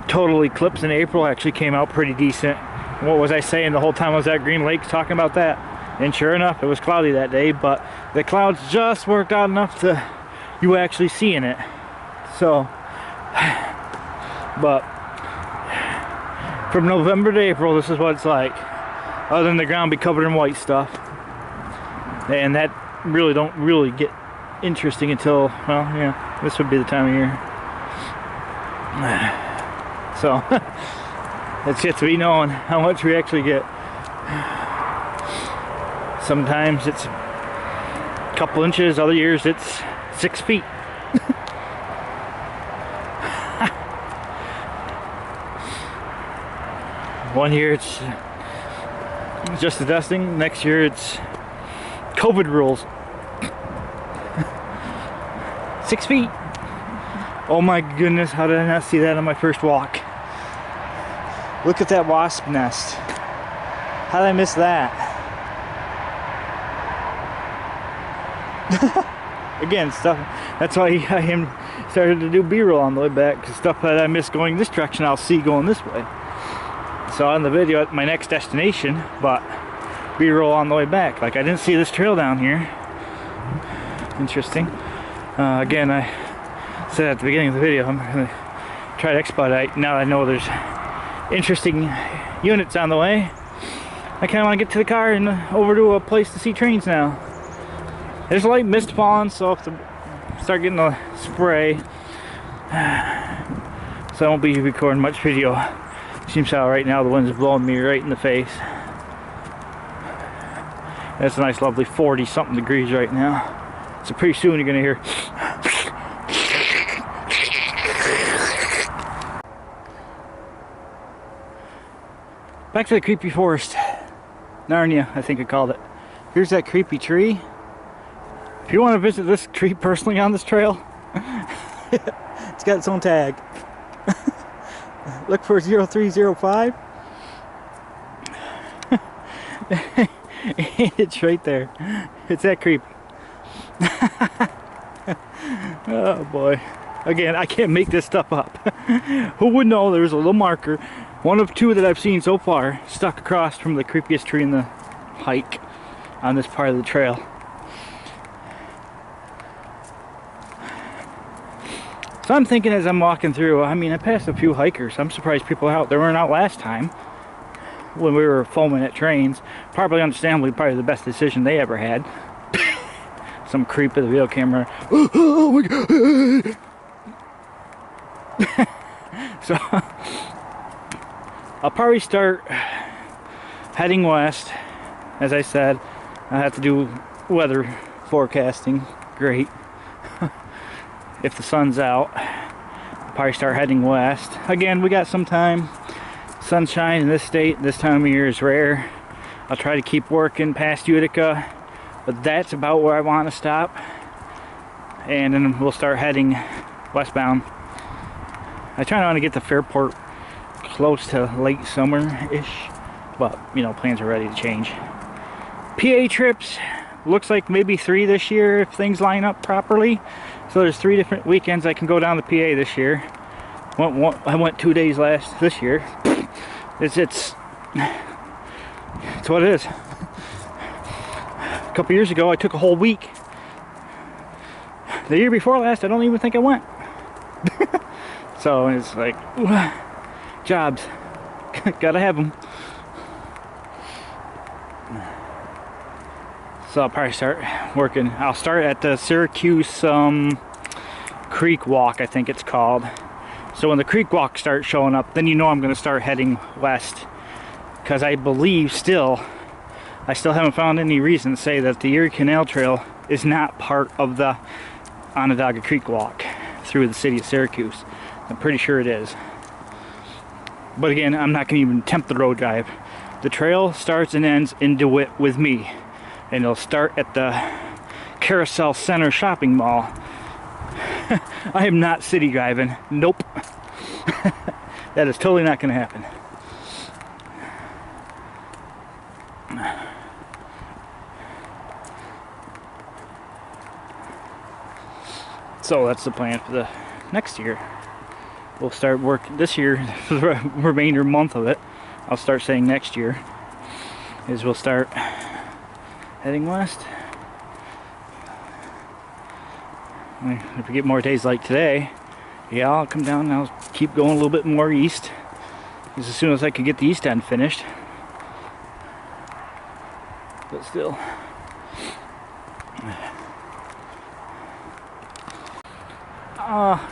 total eclipse in April actually came out pretty decent. What was I saying the whole time I was at Green Lakes talking about that? And sure enough, it was cloudy that day, but the clouds just worked out enough to you actually seeing it. So, but from November to April, this is what it's like. Other than the ground be covered in white stuff. And that really don't really get interesting until, well, yeah, this would be the time of year. So, it's yet to be known how much we actually get. Sometimes it's a couple inches, other years it's 6 feet. One year it's just the dusting, next year it's COVID rules. 6 feet. Oh my goodness, how did I not see that on my first walk? Look at that wasp nest. How did I miss that? Again, stuff, that's why I started to do B-roll on the way back, because stuff that I missed going this direction I'll see going this way. So on the video at my next destination, but B-roll on the way back. Like, I didn't see this trail down here. Interesting. Again, I said at the beginning of the video, I'm going to try to expedite. Now I know there's interesting units on the way, I kind of want to get to the car and over to a place to see trains now. There's a light mist falling, so I'll have to start getting the spray. So I won't be recording much video. Seems how right now the wind's blowing me right in the face. That's a nice lovely 40 something degrees right now. So pretty soon you're gonna hear back to the creepy forest. Narnia, I think I called it. Here's that creepy tree. If you want to visit this tree personally on this trail, it's got its own tag. Look for 0305. It's right there. It's that creepy. Oh boy. Again, I can't make this stuff up. Who would know there was a little marker, one of two that I've seen so far, stuck across from the creepiest tree in the hike on this part of the trail. So I'm thinking as I'm walking through, I mean, I passed a few hikers. I'm surprised people are out. They weren't out last time when we were foaming at trains. Probably understandably, probably the best decision they ever had. Some creep with a video camera. Oh my god! So I'll probably start heading west. As I said, I have to do weather forecasting. Great. If the sun's out, I'll probably start heading west. Again, we got some time. Sunshine in this state this time of year is rare. I'll try to keep working past Utica, but that's about where I want to stop. And then we'll start heading westbound. I try not to get to Fairport close to late summer-ish, but you know, plans are ready to change. PA trips, looks like maybe 3 this year if things line up properly. So there's 3 different weekends I can go down to PA this year. I went 2 days this year. It's what it is. A couple years ago I took a whole week. The year before last I don't even think I went. So it's like, jobs, gotta have them. So I'll probably start working. I'll start at the Syracuse Creek Walk, I think it's called. So when the Creek Walk starts showing up, then you know I'm going to start heading west. Because I believe I still haven't found any reason to say that the Erie Canal Trail is not part of the Onondaga Creek Walk through the city of Syracuse. I'm pretty sure it is. But again, I'm not going to even attempt the road drive. The trail starts and ends in DeWitt with me. And it'll start at the Carousel Center shopping mall. I am not city driving. Nope. That is totally not going to happen. So that's the plan for the next year. We'll start work this year, for the remainder month of it. I'll start saying next year is we'll start heading west. If we get more days like today, yeah, I'll come down and I'll keep going a little bit more east. Because as soon as I can get the east end finished. But still.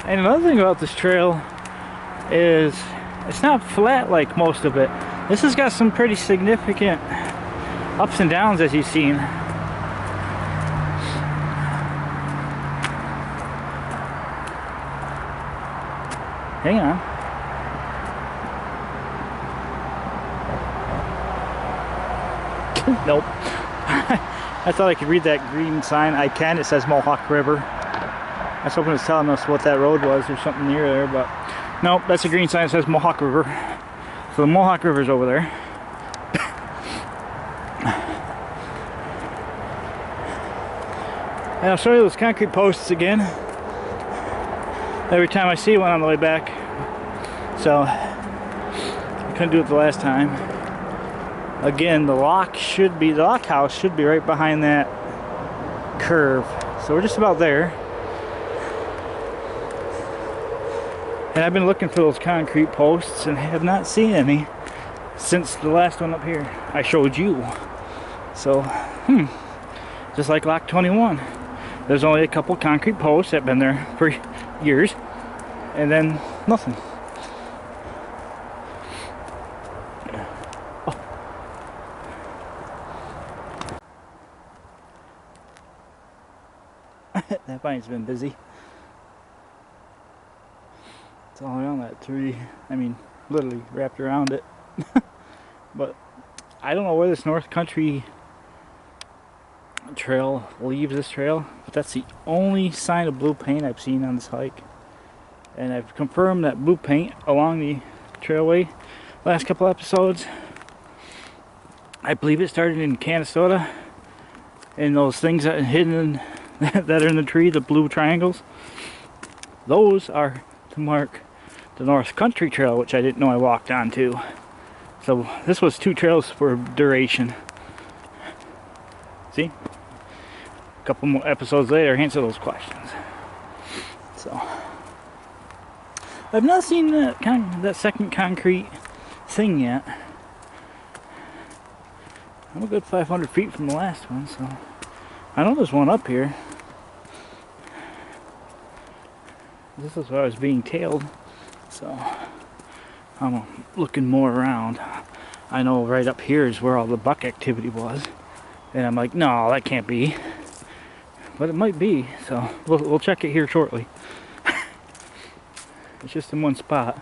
And another thing about this trail is it's not flat like most of it. This has got some pretty significant ups and downs, as you've seen. Hang on. Nope. I thought I could read that green sign. I can. It says Mohawk River. I was hoping it was telling us what that road was or something near there, but nope, that's a green sign that says Mohawk River. So the Mohawk River's over there. And I'll show you those concrete posts again every time I see one on the way back. So I couldn't do it the last time. Again, the lock house should be right behind that curve. So we're just about there. And I've been looking for those concrete posts and have not seen any since the last one up here I showed you. So, just like Lock 21. There's only a couple concrete posts that have been there for years, and then nothing. Oh. That vine's been busy. It's all around that tree. I mean, literally wrapped around it. But I don't know where this North Country trail leaves this trail, but that's the only sign of blue paint I've seen on this hike. And I've confirmed that blue paint along the trailway last couple episodes. I believe it started in Canastota, and those things that are hidden that are in the tree, the blue triangles, those are to mark the North Country Trail, which I didn't know I walked on too. So this was 2 trails for duration. See? A couple more episodes later, answer those questions. So I've not seen that second concrete thing yet. I'm a good 500 feet from the last one, so I know there's one up here. This is where I was being tailed, so I'm looking more around. I know right up here is where all the buck activity was, and I'm like, no, that can't be. but it might be, so we'll check it here shortly. It's just in one spot.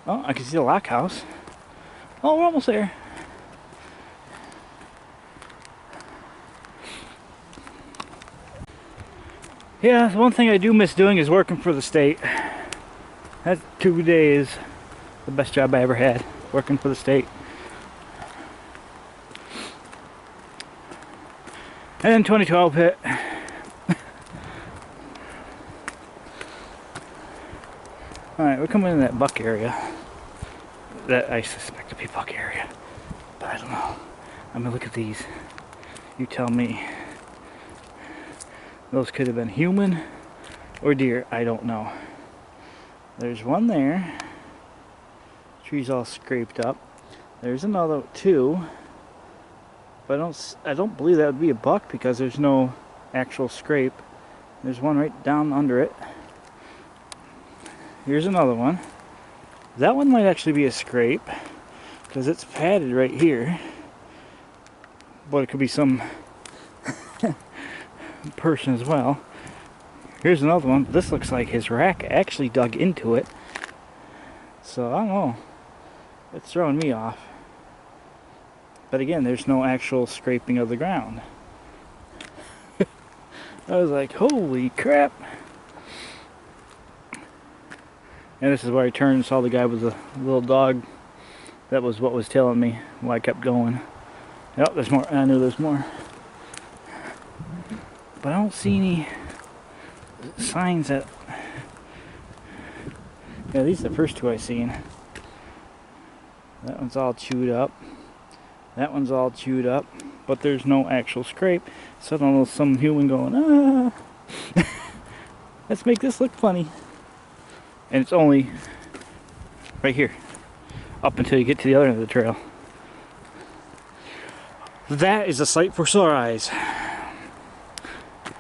Oh, I can see the lock house. Oh, we're almost there. Yeah, the one thing I do miss doing is working for the state. That 2 days, the best job I ever had, working for the state. And then 2012 hit. Alright, we're coming in that buck area. That I suspect to be buck area. But I don't know. I'm gonna look at these. You tell me. Those could have been human or deer. I don't know. There's one there. Tree's all scraped up. There's another two. But I don't believe that would be a buck because there's no actual scrape. There's one right down under it. Here's another one. That one might actually be a scrape because it's padded right here. But it could be some person as well. Here's another one. This looks like his rack actually dug into it. So I don't know. It's throwing me off. But again, there's no actual scraping of the ground. I was like, holy crap. And this is where I turned and saw the guy with the little dog. That was what was telling me why I kept going. Yep, there's more. I knew there's more. But I don't see any signs that... Yeah, these are the first two I seen. That one's all chewed up. That one's all chewed up. But there's no actual scrape. So I don't know, some human going, ah! Let's make this look funny. And it's only right here. Up until you get to the other end of the trail. That is a sight for sore eyes.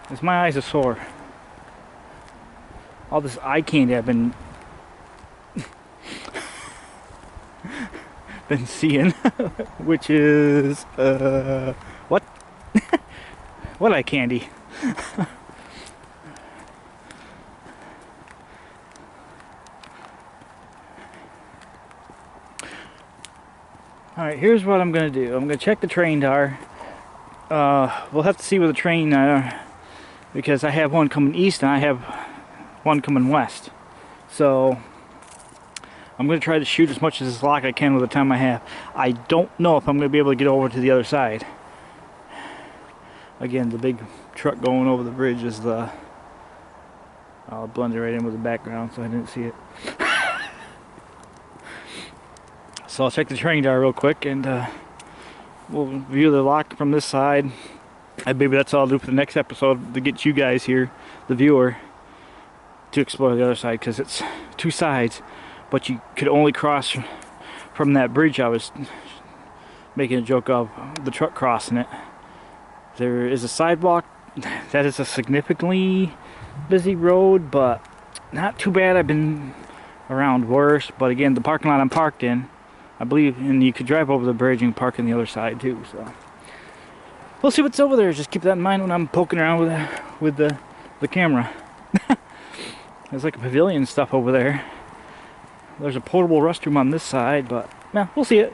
Because my eyes are sore. All this eye candy I've been seeing, which is what? What eye candy? Alright, here's what I'm going to do. I'm going to check the train dar. We'll have to see where the train, because I have one coming east and I have one coming west. So, I'm going to try to shoot as much as this lock I can with the time I have. I don't know if I'm going to be able to get over to the other side. Again, the big truck going over the bridge is the... I'll blend it right in with the background so I didn't see it. So I'll check the train dar real quick and we'll view the lock from this side. And maybe that's all I'll do for the next episode to get you guys here, the viewer, to explore the other side, because it's two sides, but you could only cross from that bridge I was making a joke of, the truck crossing it. There is a sidewalk. That is a significantly busy road, but not too bad. I've been around worse, but again, the parking lot I'm parked in, I believe, and you could drive over the bridge and park on the other side too. So we'll see what's over there. Just keep that in mind when I'm poking around with the camera. There's like a pavilion and stuff over there. There's a portable restroom on this side, but yeah, we'll see it.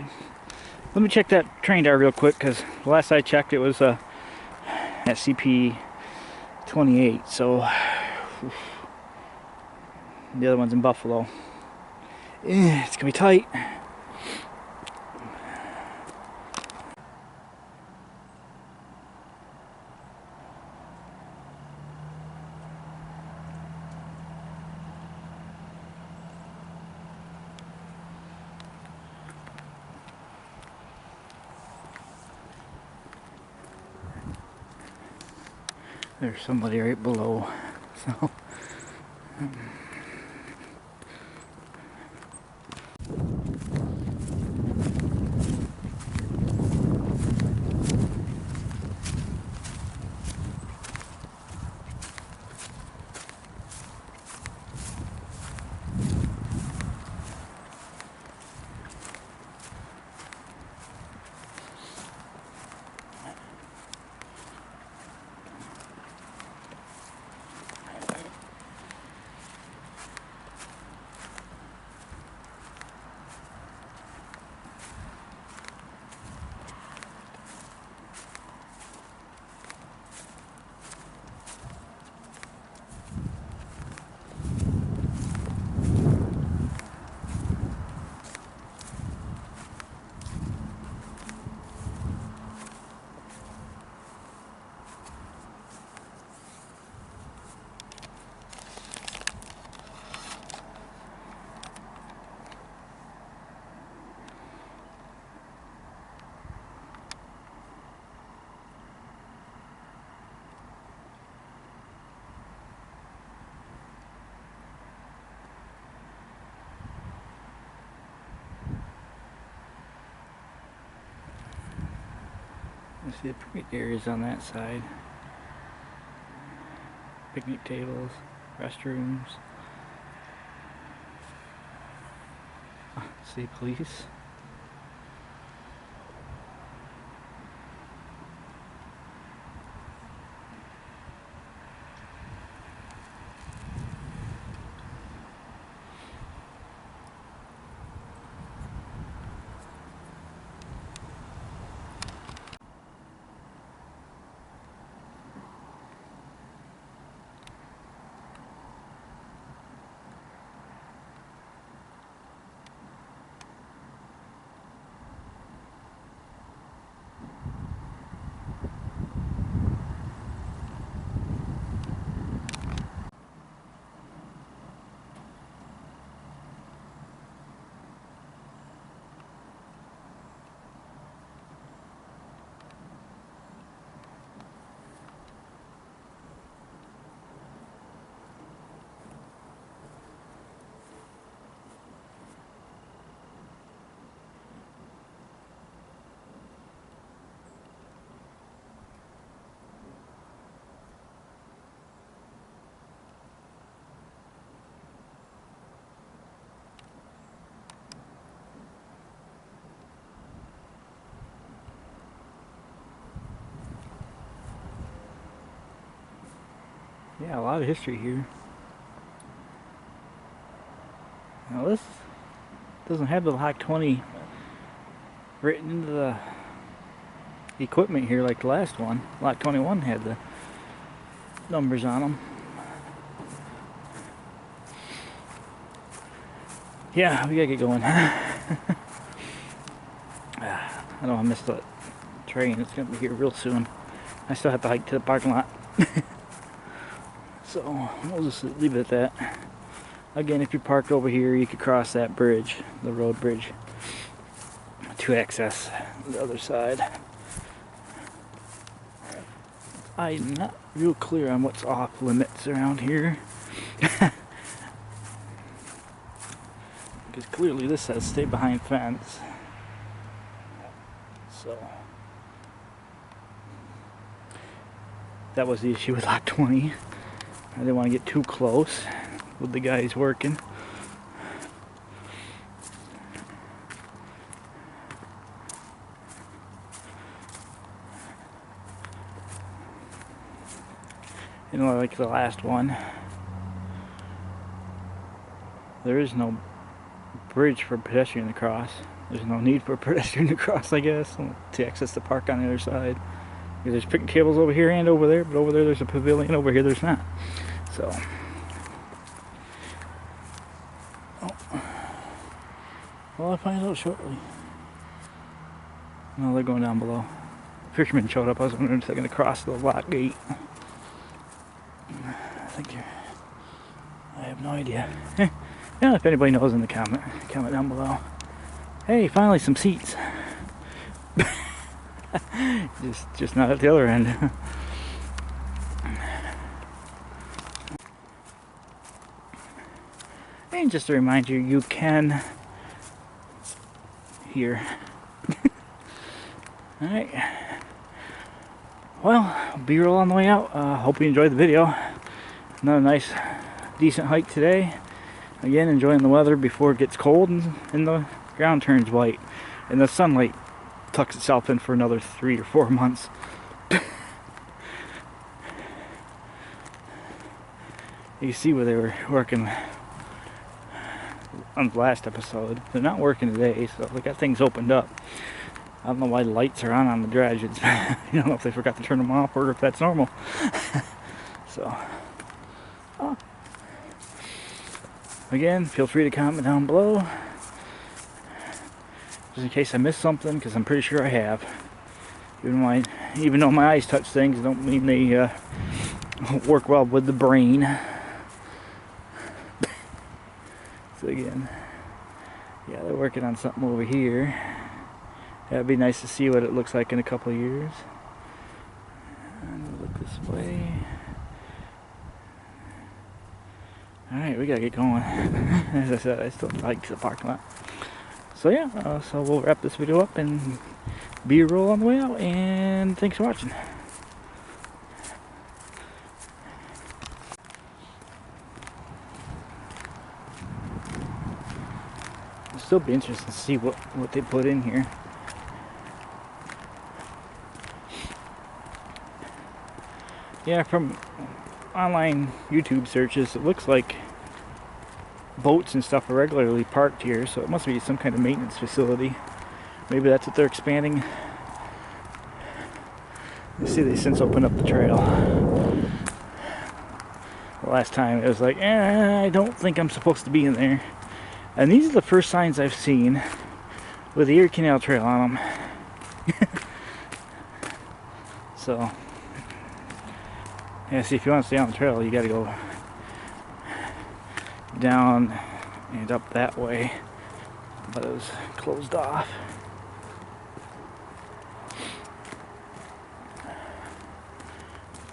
Let me check that train dar real quick, because the last I checked it was at CP 28. So the other one's in Buffalo. It's gonna be tight. There's somebody right below, so You see the picnic areas on that side. Picnic tables, restrooms. See police. Yeah, a lot of history here. Now this doesn't have the Lock 20 written into the equipment here like the last one. Lock 21 had the numbers on them. Yeah, we gotta get going. I know I missed the train. It's gonna be here real soon. I still have to hike to the parking lot. So we'll just leave it at that. Again, if you're parked over here, you could cross that bridge, the road bridge, to access the other side. I'm not real clear on what's off limits around here. Because clearly this says stay behind fence. So that was the issue with Lock 20. I didn't want to get too close with the guys working. You know, like the last one, there is no bridge for pedestrian to cross. There's no need for a pedestrian to cross, I guess, to access the park on the other side. Because there's picnic tables over here and over there, but over there there's a pavilion, over here there's not. So, well, I'll find out shortly. No, they're going down below. Fishermen showed up. I was wondering if they're going to cross the lock gate. I have no idea. Yeah, if anybody knows in the comment down below. Hey, finally some seats. just not at the other end. And just to remind you, you can hear. Alright. Well, B-roll on the way out. Hope you enjoyed the video. Another nice, decent hike today. Again, enjoying the weather before it gets cold and the ground turns white. And the sunlight tucks itself in for another 3 or 4 months. You see where they were working on the last episode. They're not working today, so they got things opened up. I don't know why the lights are on the dredge. I don't know if they forgot to turn them off or if that's normal. So, again, feel free to comment down below. Just in case I missed something, because I'm pretty sure I have. Even though my eyes touch things, don't mean they work well with the brain. So again, yeah, they're working on something over here. That'd be nice to see what it looks like in a couple of years. And we'll look this way. Alright, we gotta get going. As I said, I still like the parking lot. So yeah, so we'll wrap this video up and B-roll on the way out, and thanks for watching. It'll still be interesting to see what they put in here. Yeah, from online YouTube searches, it looks like boats and stuff are regularly parked here, so it must be some kind of maintenance facility. Maybe that's what they're expanding. You see, they since opened up the trail. The last time it was like, I don't think I'm supposed to be in there. And these are the first signs I've seen with the Erie Canal Trail on them. So, yeah, see, if you want to stay on the trail, you got to go down and up that way. But it was closed off.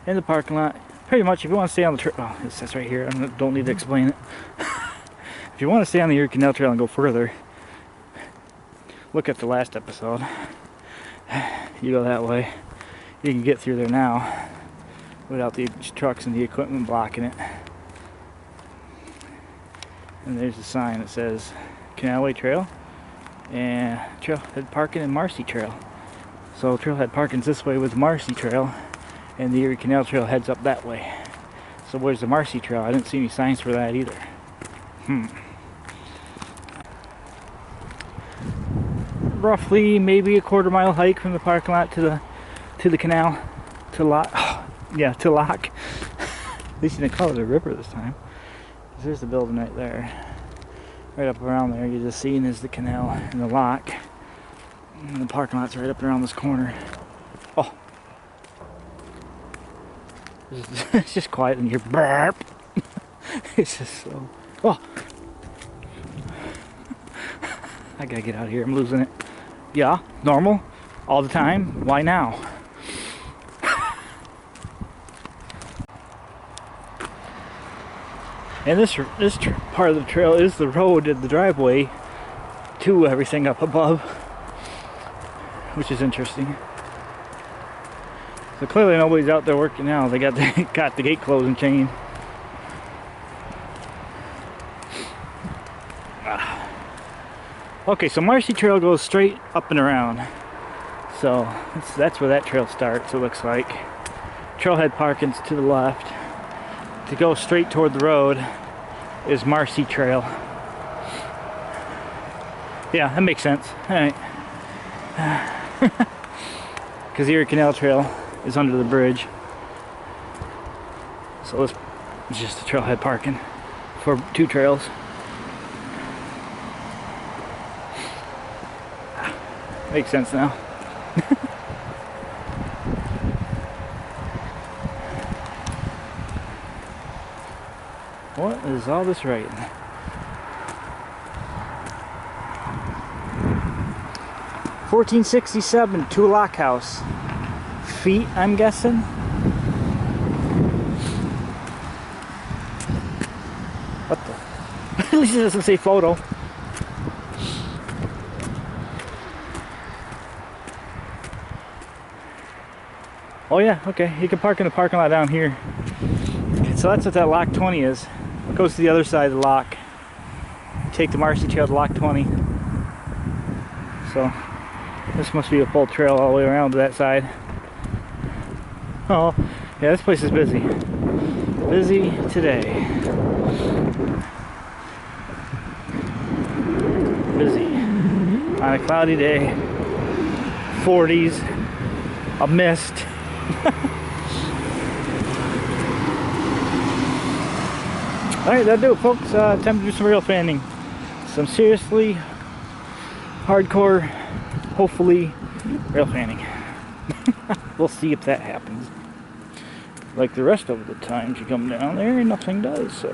In the parking lot, pretty much, if you want to stay on the trail, oh, it says right here, I don't need to explain it. If you want to stay on the Utica Canal Trail and go further, look at the last episode. You go that way. You can get through there now without the trucks and the equipment blocking it. And there's a sign that says Canalway Trail and Trailhead Parking and Marcy Trail. So Trailhead Parking's this way with Marcy Trail, and the Erie Canal Trail heads up that way. So where's the Marcy Trail? I didn't see any signs for that either. Roughly maybe a quarter-mile hike from the parking lot to the canal to lock. Yeah, to lock. At least you didn't call it a river this time. There's the building right there. Right up around there, you're just seeing is the canal and the lock. And the parking lot's right up around this corner. Oh. It's just quiet and you hear burp. It's just so. Oh. I gotta get out of here. I'm losing it. Yeah, normal. All the time. Why now? And this part of the trail is the road and the driveway to everything up above, which is interesting. So clearly nobody's out there working now. They got the gate closed and chained. Okay, so Marcy Trail goes straight up and around. So that's where that trail starts, it looks like. Trailhead Parking's to the left. To go straight toward the road is Marcy Trail. Yeah, that makes sense. Alright. Because the Erie Canal Trail is under the bridge. So this is just the Trailhead Parking for two trails. Makes sense now. What is all this writing? $14.67 to Lock House. Feet, I'm guessing. What the? At least it doesn't say photo. Oh yeah, okay. You can park in the parking lot down here. So that's what that lock 20 is. It goes to the other side of the lock. Take the Marcy Trail to lock 20. So this must be a full trail all the way around to that side. Oh, yeah, this place is busy. Busy today. Busy. On a cloudy day. 40s. A mist. Alright, that'll do it, folks. Time to do some rail fanning. Some seriously hardcore, hopefully, rail fanning. We'll see if that happens. Like the rest of the times you come down there, nothing does, so.